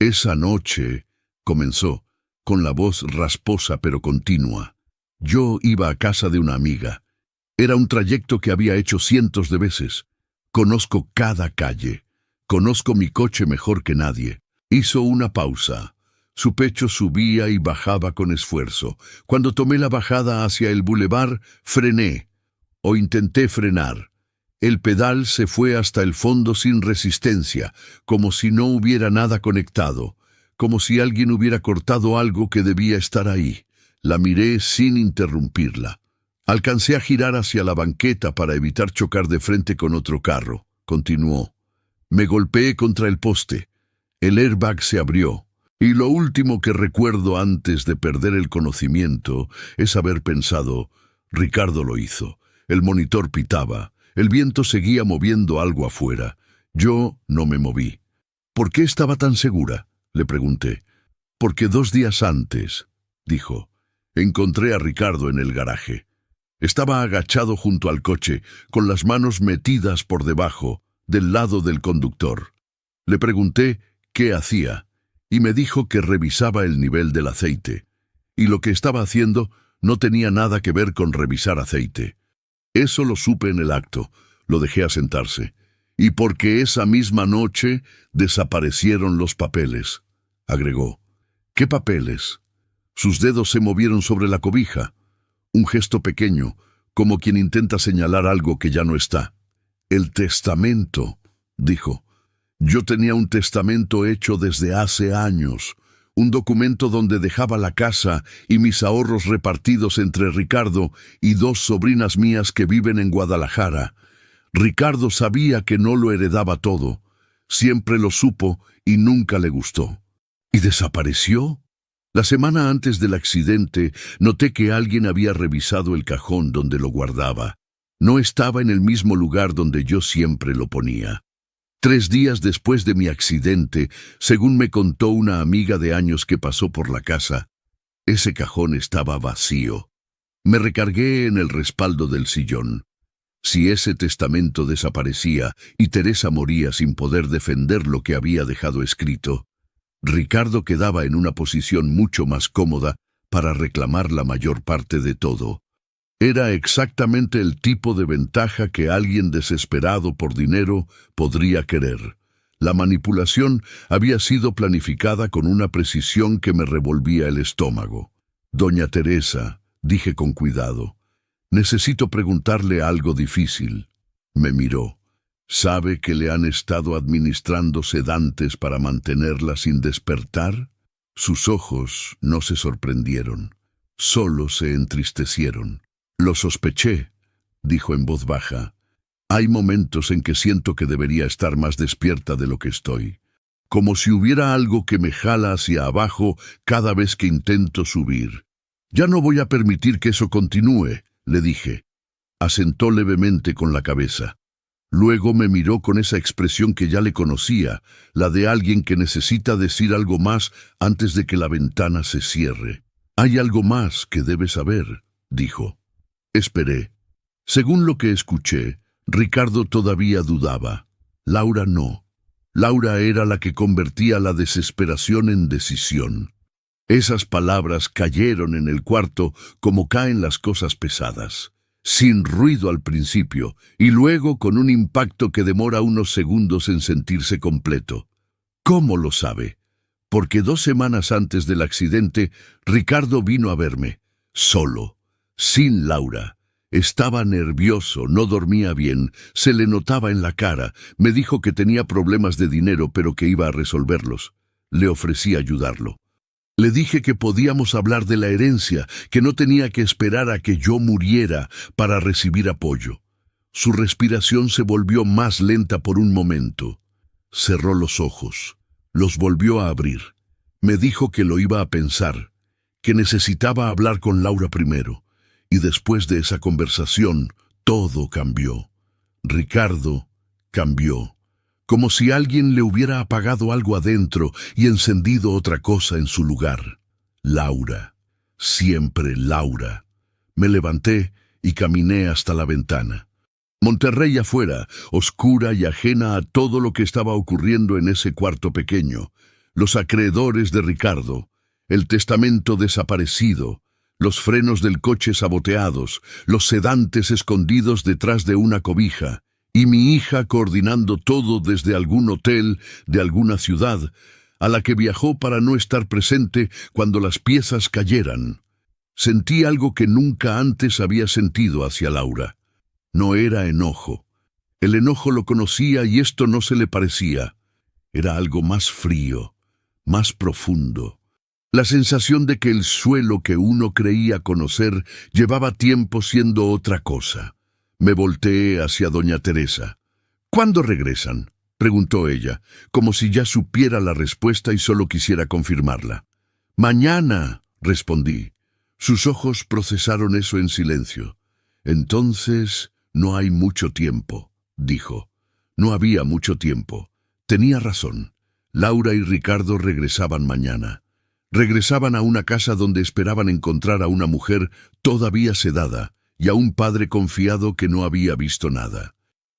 «Esa noche», comenzó, con la voz rasposa pero continua. «Yo iba a casa de una amiga. Era un trayecto que había hecho cientos de veces. Conozco cada calle. Conozco mi coche mejor que nadie». Hizo una pausa. Su pecho subía y bajaba con esfuerzo. Cuando tomé la bajada hacia el bulevar, frené, o intenté frenar. El pedal se fue hasta el fondo sin resistencia, como si no hubiera nada conectado, como si alguien hubiera cortado algo que debía estar ahí. La miré sin interrumpirla. Alcancé a girar hacia la banqueta para evitar chocar de frente con otro carro. Continuó. Me golpeé contra el poste. El airbag se abrió. Y lo último que recuerdo antes de perder el conocimiento es haber pensado, Ricardo lo hizo. El monitor pitaba. El viento seguía moviendo algo afuera. Yo no me moví. «¿Por qué estaba tan segura?», le pregunté. «Porque 2 días antes», dijo, «encontré a Ricardo en el garaje. Estaba agachado junto al coche, con las manos metidas por debajo, del lado del conductor. Le pregunté qué hacía, y me dijo que revisaba el nivel del aceite. Y lo que estaba haciendo no tenía nada que ver con revisar aceite. Eso lo supe en el acto, lo dejé asentarse. Y porque esa misma noche desaparecieron los papeles», agregó. «¿Qué papeles?» Sus dedos se movieron sobre la cobija. Un gesto pequeño, como quien intenta señalar algo que ya no está. «El testamento», dijo. «Yo tenía un testamento hecho desde hace años. Un documento donde dejaba la casa y mis ahorros repartidos entre Ricardo y 2 sobrinas mías que viven en Guadalajara. Ricardo sabía que no lo heredaba todo. Siempre lo supo y nunca le gustó. ¿Y desapareció? La semana antes del accidente noté que alguien había revisado el cajón donde lo guardaba. No estaba en el mismo lugar donde yo siempre lo ponía. 3 días después de mi accidente, según me contó una amiga de años que pasó por la casa, ese cajón estaba vacío. Me recargué en el respaldo del sillón. Si ese testamento desaparecía y Teresa moría sin poder defender lo que había dejado escrito, Ricardo quedaba en una posición mucho más cómoda para reclamar la mayor parte de todo. Era exactamente el tipo de ventaja que alguien desesperado por dinero podría querer. La manipulación había sido planificada con una precisión que me revolvía el estómago. «Doña Teresa», dije con cuidado, «necesito preguntarle algo difícil». Me miró. «¿Sabe que le han estado administrando sedantes para mantenerla sin despertar?» Sus ojos no se sorprendieron, solo se entristecieron. «Lo sospeché», dijo en voz baja. «Hay momentos en que siento que debería estar más despierta de lo que estoy. Como si hubiera algo que me jala hacia abajo cada vez que intento subir. Ya no voy a permitir que eso continúe», le dije. Asentó levemente con la cabeza. Luego me miró con esa expresión que ya le conocía, la de alguien que necesita decir algo más antes de que la ventana se cierre. «Hay algo más que debes saber», dijo. Esperé. Según lo que escuché, Ricardo todavía dudaba. Laura no. Laura era la que convertía la desesperación en decisión. Esas palabras cayeron en el cuarto como caen las cosas pesadas, sin ruido al principio y luego con un impacto que demora unos segundos en sentirse completo. ¿Cómo lo sabe? Porque 2 semanas antes del accidente, Ricardo vino a verme, solo, sin Laura. Estaba nervioso, no dormía bien, se le notaba en la cara, me dijo que tenía problemas de dinero pero que iba a resolverlos. Le ofrecí ayudarlo. Le dije que podíamos hablar de la herencia, que no tenía que esperar a que yo muriera para recibir apoyo. Su respiración se volvió más lenta por un momento. Cerró los ojos, los volvió a abrir. Me dijo que lo iba a pensar, que necesitaba hablar con Laura primero. Y después de esa conversación, todo cambió. Ricardo cambió. Como si alguien le hubiera apagado algo adentro y encendido otra cosa en su lugar. Laura. Siempre Laura. Me levanté y caminé hasta la ventana. Monterrey afuera, oscura y ajena a todo lo que estaba ocurriendo en ese cuarto pequeño. Los acreedores de Ricardo, el testamento desaparecido, los frenos del coche saboteados, los sedantes escondidos detrás de una cobija, y mi hija coordinando todo desde algún hotel de alguna ciudad, a la que viajó para no estar presente cuando las piezas cayeran. Sentí algo que nunca antes había sentido hacia Laura. No era enojo. El enojo lo conocía y esto no se le parecía. Era algo más frío, más profundo. La sensación de que el suelo que uno creía conocer llevaba tiempo siendo otra cosa. Me volteé hacia doña Teresa. «¿Cuándo regresan?», preguntó ella, como si ya supiera la respuesta y solo quisiera confirmarla. «Mañana», respondí. Sus ojos procesaron eso en silencio. «Entonces, no hay mucho tiempo», dijo. No había mucho tiempo. Tenía razón. Laura y Ricardo regresaban mañana. Regresaban a una casa donde esperaban encontrar a una mujer todavía sedada y a un padre confiado que no había visto nada.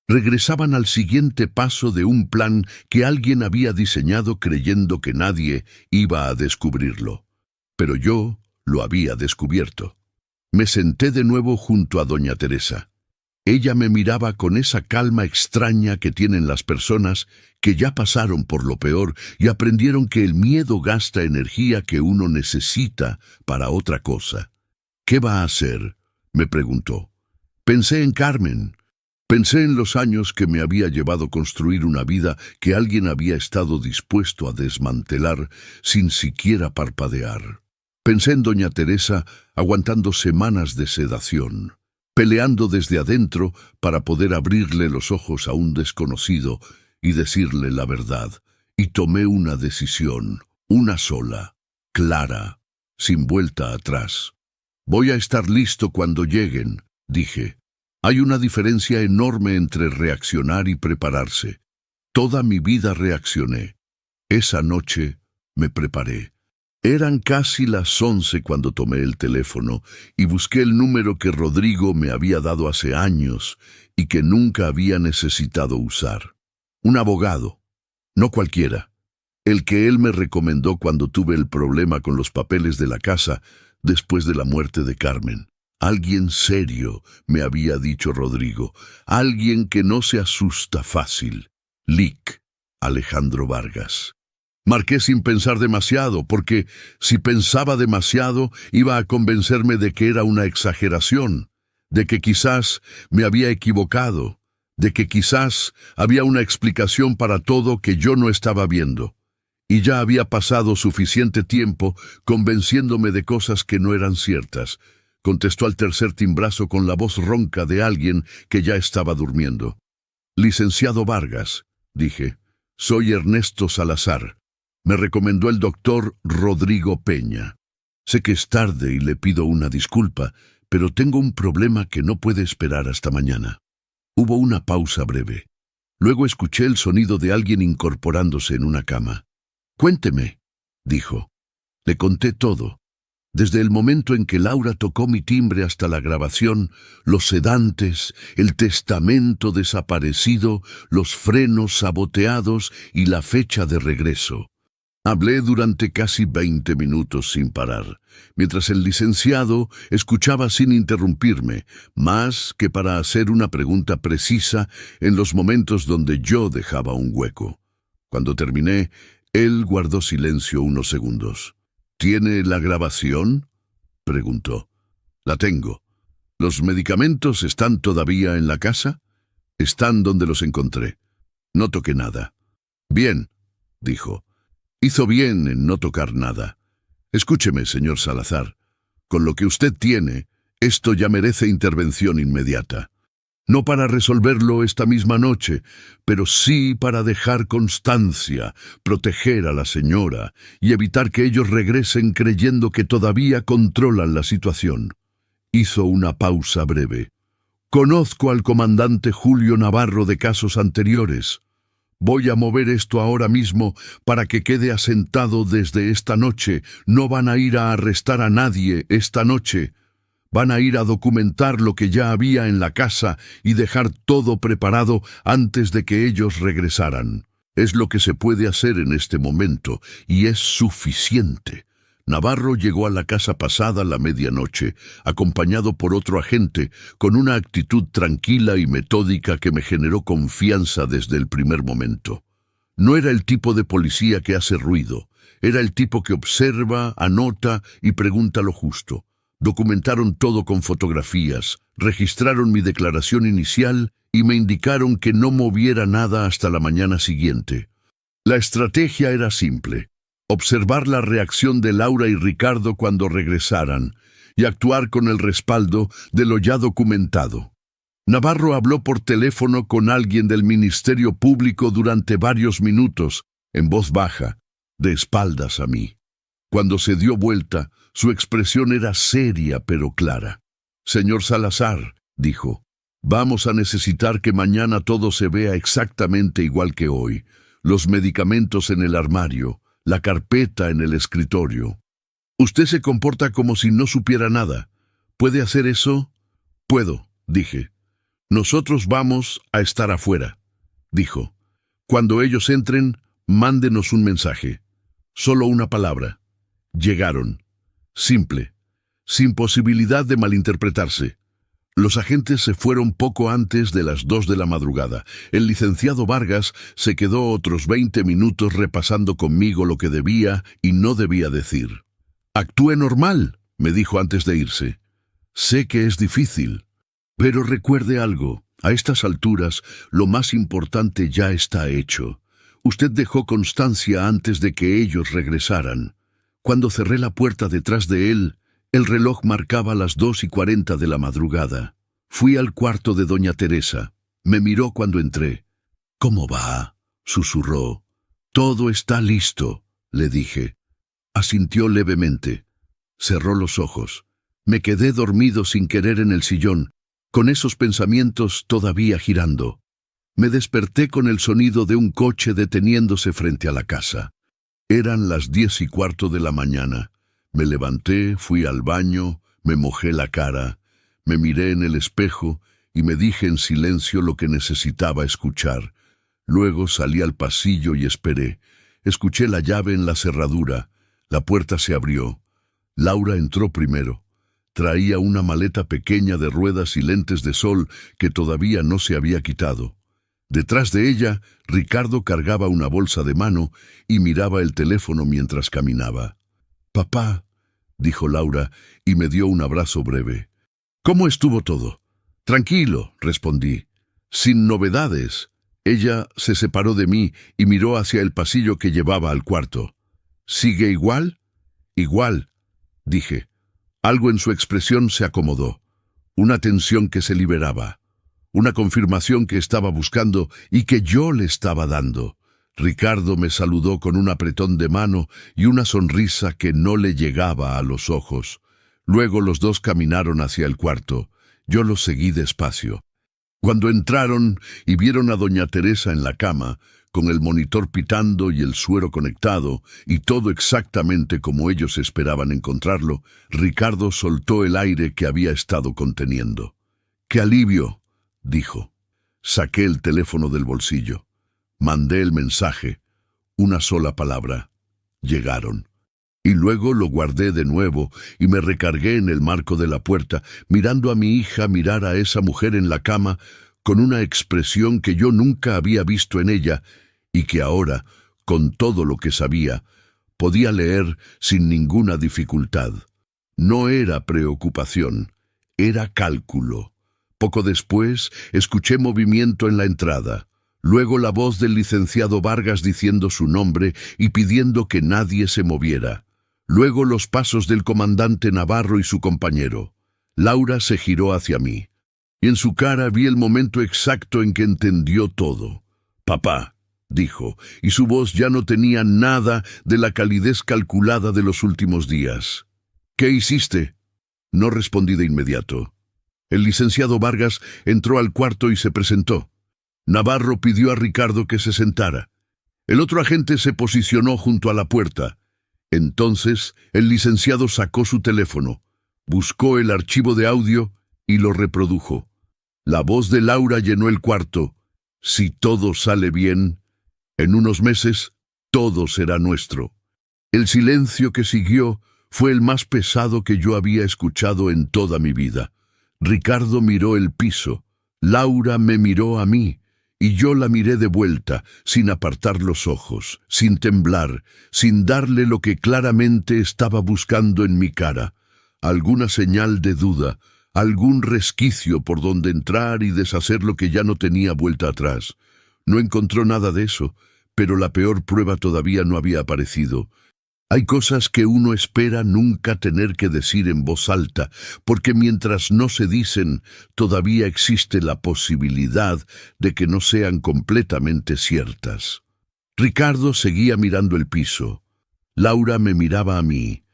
Regresaban al siguiente paso de un plan que alguien había diseñado creyendo que nadie iba a descubrirlo. Pero yo lo había descubierto. Me senté de nuevo junto a doña Teresa. Ella me miraba con esa calma extraña que tienen las personas que ya pasaron por lo peor y aprendieron que el miedo gasta energía que uno necesita para otra cosa. «¿Qué va a hacer?», me preguntó. Pensé en Carmen. Pensé en los años que me había llevado construir una vida que alguien había estado dispuesto a desmantelar sin siquiera parpadear. Pensé en doña Teresa aguantando semanas de sedación, peleando desde adentro para poder abrirle los ojos a un desconocido y decirle la verdad, y tomé una decisión, una sola, clara, sin vuelta atrás. «Voy a estar listo cuando lleguen», dije. Hay una diferencia enorme entre reaccionar y prepararse. Toda mi vida reaccioné. Esa noche me preparé. Eran casi las 11 cuando tomé el teléfono y busqué el número que Rodrigo me había dado hace años y que nunca había necesitado usar. Un abogado, no cualquiera. El que él me recomendó cuando tuve el problema con los papeles de la casa después de la muerte de Carmen. Alguien serio, me había dicho Rodrigo. Alguien que no se asusta fácil. Lic, Alejandro Vargas. Marqué sin pensar demasiado, porque si pensaba demasiado iba a convencerme de que era una exageración, de que quizás me había equivocado, de que quizás había una explicación para todo que yo no estaba viendo. Y ya había pasado suficiente tiempo convenciéndome de cosas que no eran ciertas, contestó al tercer timbrazo con la voz ronca de alguien que ya estaba durmiendo. «Licenciado Vargas», dije, «soy Ernesto Salazar. Me recomendó el doctor Rodrigo Peña. Sé que es tarde y le pido una disculpa, pero tengo un problema que no puede esperar hasta mañana». Hubo una pausa breve. Luego escuché el sonido de alguien incorporándose en una cama. «Cuénteme», dijo. Le conté todo. Desde el momento en que Laura tocó mi timbre hasta la grabación, los sedantes, el testamento desaparecido, los frenos saboteados y la fecha de regreso. Hablé durante casi 20 minutos sin parar, mientras el licenciado escuchaba sin interrumpirme, más que para hacer una pregunta precisa en los momentos donde yo dejaba un hueco. Cuando terminé, él guardó silencio unos segundos. «¿Tiene la grabación?», preguntó. «La tengo. ¿Los medicamentos están todavía en la casa?». «Están donde los encontré. No toqué nada». «Bien», dijo. «Hizo bien en no tocar nada. Escúcheme, señor Salazar. Con lo que usted tiene, esto ya merece intervención inmediata. No para resolverlo esta misma noche, pero sí para dejar constancia, proteger a la señora y evitar que ellos regresen creyendo que todavía controlan la situación». Hizo una pausa breve. «Conozco al comandante Julio Navarro de casos anteriores. Voy a mover esto ahora mismo para que quede asentado desde esta noche. No van a ir a arrestar a nadie esta noche. Van a ir a documentar lo que ya había en la casa y dejar todo preparado antes de que ellos regresaran. Es lo que se puede hacer en este momento y es suficiente». Navarro llegó a la casa pasada la medianoche, acompañado por otro agente, con una actitud tranquila y metódica que me generó confianza desde el primer momento. No era el tipo de policía que hace ruido, era el tipo que observa, anota y pregunta lo justo. Documentaron todo con fotografías, registraron mi declaración inicial y me indicaron que no moviera nada hasta la mañana siguiente. La estrategia era simple: observar la reacción de Laura y Ricardo cuando regresaran y actuar con el respaldo de lo ya documentado. Navarro habló por teléfono con alguien del Ministerio Público durante varios minutos, en voz baja, de espaldas a mí. Cuando se dio vuelta, su expresión era seria pero clara. «Señor Salazar», dijo, «vamos a necesitar que mañana todo se vea exactamente igual que hoy. Los medicamentos en el armario, la carpeta en el escritorio. Usted se comporta como si no supiera nada. ¿Puede hacer eso?». «Puedo», dije. «Nosotros vamos a estar afuera», dijo. «Cuando ellos entren, mándenos un mensaje. Solo una palabra. Llegaron. Simple. Sin posibilidad de malinterpretarse». Los agentes se fueron poco antes de las 2 de la madrugada. El licenciado Vargas se quedó otros 20 minutos repasando conmigo lo que debía y no debía decir. «Actúe normal», me dijo antes de irse. «Sé que es difícil, pero recuerde algo. A estas alturas, lo más importante ya está hecho. Usted dejó constancia antes de que ellos regresaran. Cuando cerré la puerta detrás de él, el reloj marcaba las 2:40 de la madrugada. Fui al cuarto de doña Teresa. Me miró cuando entré. «¿Cómo va?», susurró. «Todo está listo», le dije. Asintió levemente. Cerró los ojos. Me quedé dormido sin querer en el sillón, con esos pensamientos todavía girando. Me desperté con el sonido de un coche deteniéndose frente a la casa. Eran las 10:15 de la mañana. Me levanté, fui al baño, me mojé la cara, me miré en el espejo y me dije en silencio lo que necesitaba escuchar. Luego salí al pasillo y esperé. Escuché la llave en la cerradura. La puerta se abrió. Laura entró primero. Traía una maleta pequeña de ruedas y lentes de sol que todavía no se había quitado. Detrás de ella, Ricardo cargaba una bolsa de mano y miraba el teléfono mientras caminaba. «Papá», dijo Laura y me dio un abrazo breve. «¿Cómo estuvo todo?». «Tranquilo», respondí. «Sin novedades». Ella se separó de mí y miró hacia el pasillo que llevaba al cuarto. «¿Sigue igual?». «Igual», dije. Algo en su expresión se acomodó. Una tensión que se liberaba. Una confirmación que estaba buscando y que yo le estaba dando. Ricardo me saludó con un apretón de mano y una sonrisa que no le llegaba a los ojos. Luego los dos caminaron hacia el cuarto. Yo los seguí despacio. Cuando entraron y vieron a doña Teresa en la cama, con el monitor pitando y el suero conectado, y todo exactamente como ellos esperaban encontrarlo, Ricardo soltó el aire que había estado conteniendo. ¡Qué alivio!, dijo. Saqué el teléfono del bolsillo. Mandé el mensaje. Una sola palabra. Llegaron. Y luego lo guardé de nuevo y me recargué en el marco de la puerta, mirando a mi hija mirar a esa mujer en la cama con una expresión que yo nunca había visto en ella y que ahora, con todo lo que sabía, podía leer sin ninguna dificultad. No era preocupación, era cálculo. Poco después, escuché movimiento en la entrada. Luego la voz del licenciado Vargas diciendo su nombre y pidiendo que nadie se moviera. Luego los pasos del comandante Navarro y su compañero. Laura se giró hacia mí, y en su cara vi el momento exacto en que entendió todo. «Papá», dijo, y su voz ya no tenía nada de la calidez calculada de los últimos días. «¿Qué hiciste?». No respondí de inmediato. El licenciado Vargas entró al cuarto y se presentó. Navarro pidió a Ricardo que se sentara. El otro agente se posicionó junto a la puerta. Entonces, el licenciado sacó su teléfono, buscó el archivo de audio y lo reprodujo. La voz de Laura llenó el cuarto. «Si todo sale bien, en unos meses, todo será nuestro». El silencio que siguió fue el más pesado que yo había escuchado en toda mi vida. Ricardo miró el piso, Laura me miró a mí, y yo la miré de vuelta, sin apartar los ojos, sin temblar, sin darle lo que claramente estaba buscando en mi cara. Alguna señal de duda, algún resquicio por donde entrar y deshacer lo que ya no tenía vuelta atrás. No encontró nada de eso, pero la peor prueba todavía no había aparecido. Hay cosas que uno espera nunca tener que decir en voz alta, porque mientras no se dicen, todavía existe la posibilidad de que no sean completamente ciertas. Ricardo seguía mirando el piso. Laura me miraba a mí.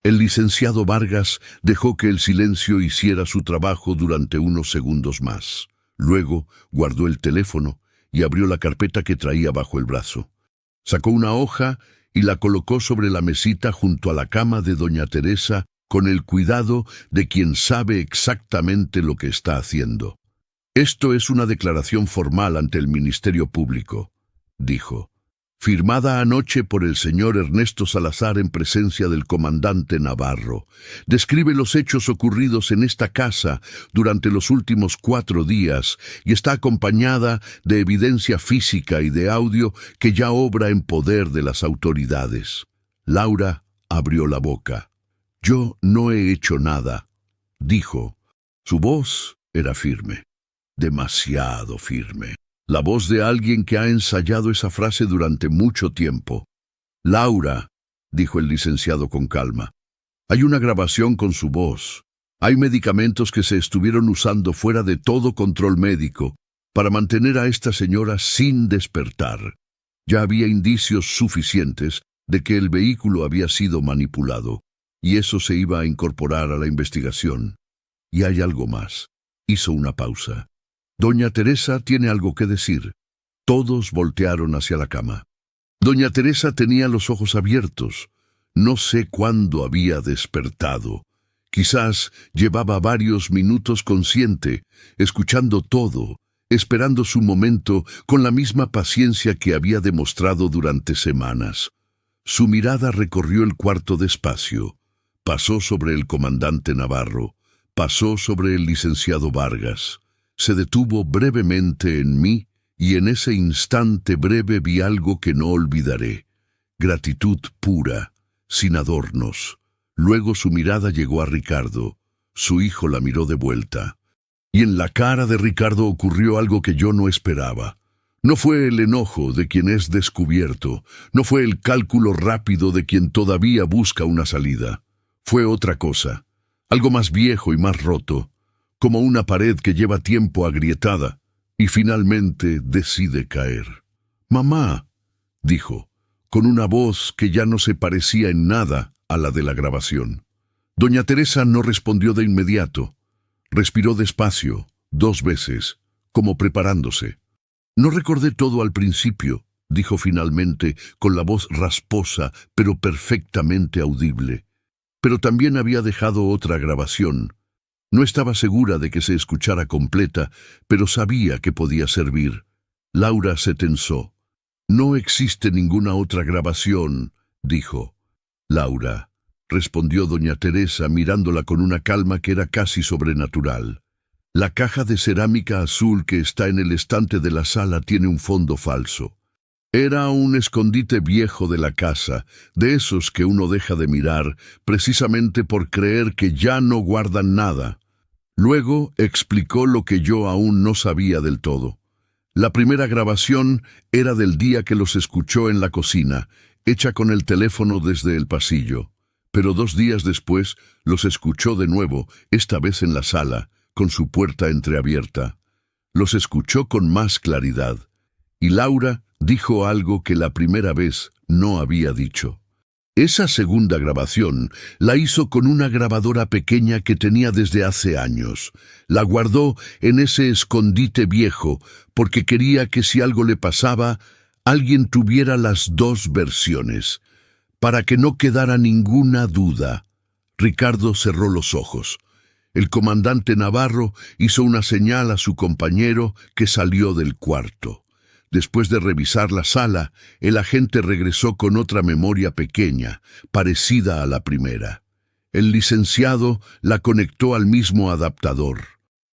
El licenciado Vargas dejó que el silencio hiciera su trabajo durante unos segundos más. Luego guardó el teléfono y abrió la carpeta que traía bajo el brazo. Sacó una hoja y la colocó sobre la mesita junto a la cama de doña Teresa con el cuidado de quien sabe exactamente lo que está haciendo. «Esto es una declaración formal ante el Ministerio Público», dijo, «firmada anoche por el señor Ernesto Salazar en presencia del comandante Navarro. Describe los hechos ocurridos en esta casa durante los últimos 4 días y está acompañada de evidencia física y de audio que ya obra en poder de las autoridades». Laura abrió la boca. «Yo no he hecho nada», dijo. Su voz era firme, demasiado firme. La voz de alguien que ha ensayado esa frase durante mucho tiempo. «Laura», dijo el licenciado con calma, «hay una grabación con su voz. Hay medicamentos que se estuvieron usando fuera de todo control médico para mantener a esta señora sin despertar. Ya había indicios suficientes de que el vehículo había sido manipulado, y eso se iba a incorporar a la investigación. Y hay algo más». Hizo una pausa. «Doña Teresa tiene algo que decir». Todos voltearon hacia la cama. Doña Teresa tenía los ojos abiertos. No sé cuándo había despertado. Quizás llevaba varios minutos consciente, escuchando todo, esperando su momento con la misma paciencia que había demostrado durante semanas. Su mirada recorrió el cuarto despacio. Pasó sobre el comandante Navarro. Pasó sobre el licenciado Vargas. Se detuvo brevemente en mí y en ese instante breve vi algo que no olvidaré. Gratitud pura, sin adornos. Luego su mirada llegó a Ricardo. Su hijo la miró de vuelta. Y en la cara de Ricardo ocurrió algo que yo no esperaba. No fue el enojo de quien es descubierto, no fue el cálculo rápido de quien todavía busca una salida. Fue otra cosa, algo más viejo y más roto, como una pared que lleva tiempo agrietada y finalmente decide caer. «Mamá», dijo, con una voz que ya no se parecía en nada a la de la grabación. Doña Teresa no respondió de inmediato. Respiró despacio, 2 veces, como preparándose. No recordé todo al principio, dijo finalmente, con la voz rasposa, pero perfectamente audible. Pero también había dejado otra grabación. No estaba segura de que se escuchara completa, pero sabía que podía servir. Laura se tensó. No existe ninguna otra grabación, dijo. Laura, respondió doña Teresa mirándola con una calma que era casi sobrenatural. La caja de cerámica azul que está en el estante de la sala tiene un fondo falso. Era un escondite viejo de la casa, de esos que uno deja de mirar, precisamente por creer que ya no guardan nada. Luego explicó lo que yo aún no sabía del todo. La primera grabación era del día que los escuchó en la cocina, hecha con el teléfono desde el pasillo. Pero 2 días después los escuchó de nuevo, esta vez en la sala, con su puerta entreabierta. Los escuchó con más claridad. Y Laura dijo algo que la primera vez no había dicho. Esa segunda grabación la hizo con una grabadora pequeña que tenía desde hace años. La guardó en ese escondite viejo porque quería que si algo le pasaba, alguien tuviera las 2 versiones, para que no quedara ninguna duda. Ricardo cerró los ojos. El comandante Navarro hizo una señal a su compañero que salió del cuarto. Después de revisar la sala, el agente regresó con otra memoria pequeña, parecida a la primera. El licenciado la conectó al mismo adaptador,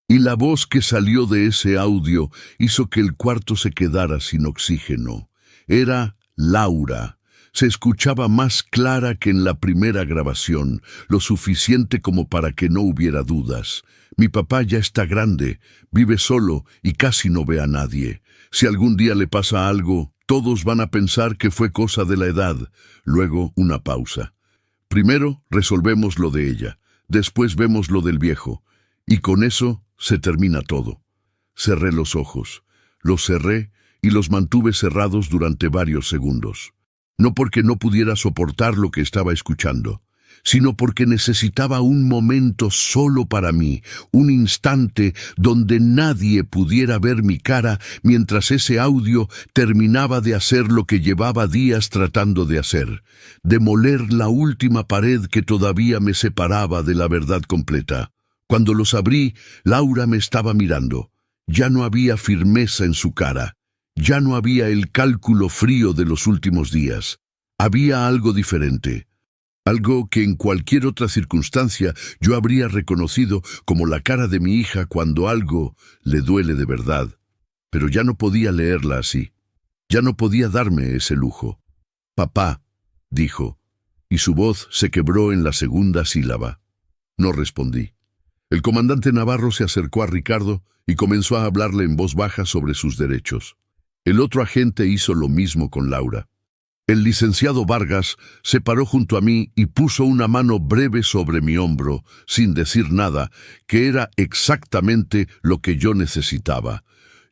y la voz que salió de ese audio hizo que el cuarto se quedara sin oxígeno. Era Laura. Se escuchaba más clara que en la primera grabación, lo suficiente como para que no hubiera dudas. Mi papá ya está grande, vive solo y casi no ve a nadie. Si algún día le pasa algo, todos van a pensar que fue cosa de la edad. Luego, una pausa. Primero, resolvemos lo de ella. Después vemos lo del viejo. Y con eso se termina todo. Cerré los ojos. Los cerré y los mantuve cerrados durante varios segundos. No porque no pudiera soportar lo que estaba escuchando, sino porque necesitaba un momento solo para mí, un instante donde nadie pudiera ver mi cara mientras ese audio terminaba de hacer lo que llevaba días tratando de hacer, demoler la última pared que todavía me separaba de la verdad completa. Cuando los abrí, Laura me estaba mirando. Ya no había firmeza en su cara. Ya no había el cálculo frío de los últimos días. Había algo diferente. Algo que en cualquier otra circunstancia yo habría reconocido como la cara de mi hija cuando algo le duele de verdad. Pero ya no podía leerla así. Ya no podía darme ese lujo. «Papá», dijo, y su voz se quebró en la segunda sílaba. No respondí. El comandante Navarro se acercó a Ricardo y comenzó a hablarle en voz baja sobre sus derechos. El otro agente hizo lo mismo con Laura. El licenciado Vargas se paró junto a mí y puso una mano breve sobre mi hombro, sin decir nada, que era exactamente lo que yo necesitaba.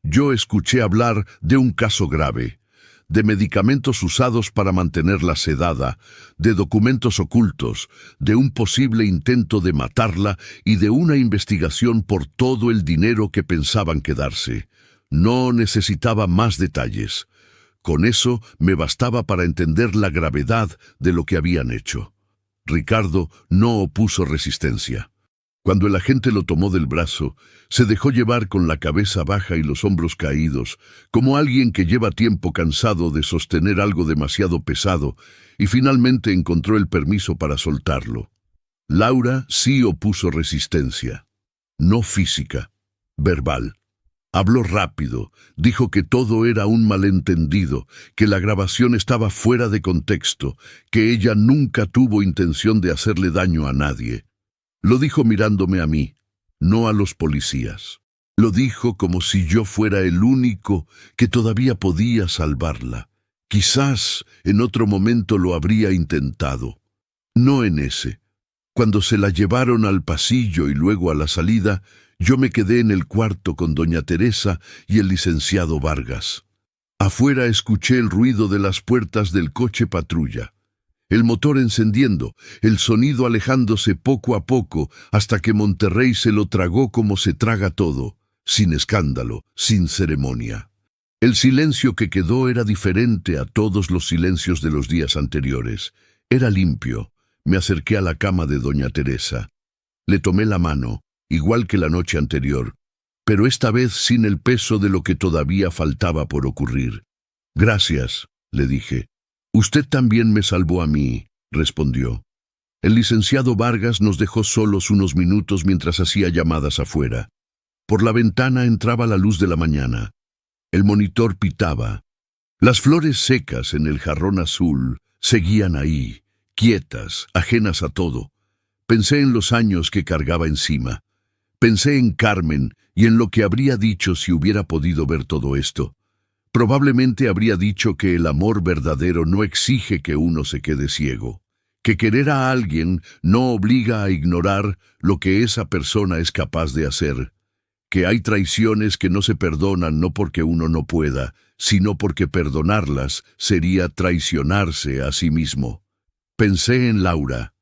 Yo escuché hablar de un caso grave, de medicamentos usados para mantenerla sedada, de documentos ocultos, de un posible intento de matarla y de una investigación por todo el dinero que pensaban quedarse. No necesitaba más detalles. Con eso me bastaba para entender la gravedad de lo que habían hecho. Ricardo no opuso resistencia. Cuando el agente lo tomó del brazo, se dejó llevar con la cabeza baja y los hombros caídos, como alguien que lleva tiempo cansado de sostener algo demasiado pesado, y finalmente encontró el permiso para soltarlo. Laura sí opuso resistencia, no física, verbal. Habló rápido, dijo que todo era un malentendido, que la grabación estaba fuera de contexto, que ella nunca tuvo intención de hacerle daño a nadie. Lo dijo mirándome a mí, no a los policías. Lo dijo como si yo fuera el único que todavía podía salvarla. Quizás en otro momento lo habría intentado. No en ese. Cuando se la llevaron al pasillo y luego a la salida, yo me quedé en el cuarto con doña Teresa y el licenciado Vargas. Afuera escuché el ruido de las puertas del coche patrulla, el motor encendiendo, el sonido alejándose poco a poco hasta que Monterrey se lo tragó como se traga todo. sin escándalo, sin ceremonia. El silencio que quedó era diferente a todos los silencios de los días anteriores. Era limpio. Me acerqué a la cama de doña Teresa. Le tomé la mano, igual que la noche anterior, pero esta vez sin el peso de lo que todavía faltaba por ocurrir. «Gracias», le dije. «Usted también me salvó a mí», respondió. El licenciado Vargas nos dejó solos unos minutos mientras hacía llamadas afuera. Por la ventana entraba la luz de la mañana. El monitor pitaba. Las flores secas en el jarrón azul seguían ahí, quietas, ajenas a todo. Pensé en los años que cargaba encima. Pensé en Carmen y en lo que habría dicho si hubiera podido ver todo esto. Probablemente habría dicho que el amor verdadero no exige que uno se quede ciego, que querer a alguien no obliga a ignorar lo que esa persona es capaz de hacer, que hay traiciones que no se perdonan no porque uno no pueda, sino porque perdonarlas sería traicionarse a sí mismo. Pensé en Laura.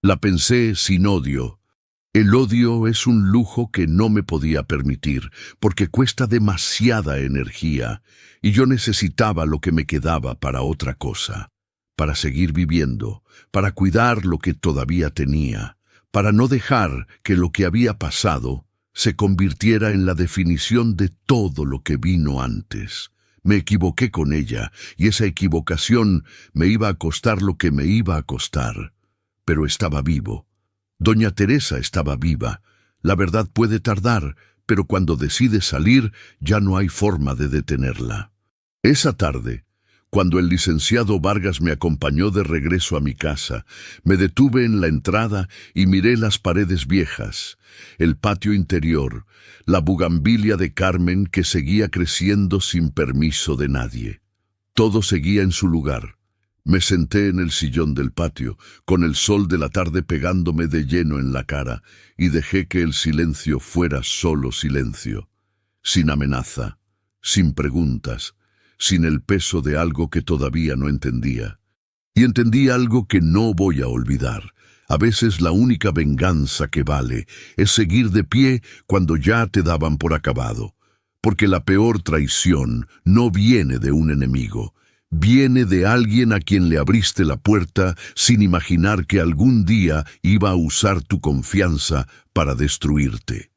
La pensé sin odio. El odio es un lujo que no me podía permitir, porque cuesta demasiada energía, y yo necesitaba lo que me quedaba para otra cosa, para seguir viviendo, para cuidar lo que todavía tenía, para no dejar que lo que había pasado se convirtiera en la definición de todo lo que vino antes. Me equivoqué con ella, y esa equivocación me iba a costar lo que me iba a costar. Pero estaba vivo. Doña Teresa estaba viva. La verdad puede tardar, pero cuando decide salir, ya no hay forma de detenerla. Esa tarde, cuando el licenciado Vargas me acompañó de regreso a mi casa, me detuve en la entrada y miré las paredes viejas, el patio interior, la bugambilia de Carmen que seguía creciendo sin permiso de nadie. Todo seguía en su lugar. Me senté en el sillón del patio, con el sol de la tarde pegándome de lleno en la cara, y dejé que el silencio fuera solo silencio, sin amenaza, sin preguntas, sin el peso de algo que todavía no entendía. Y entendí algo que no voy a olvidar. A veces la única venganza que vale es seguir de pie cuando ya te daban por acabado, porque la peor traición no viene de un enemigo, viene de alguien a quien le abriste la puerta sin imaginar que algún día iba a usar tu confianza para destruirte.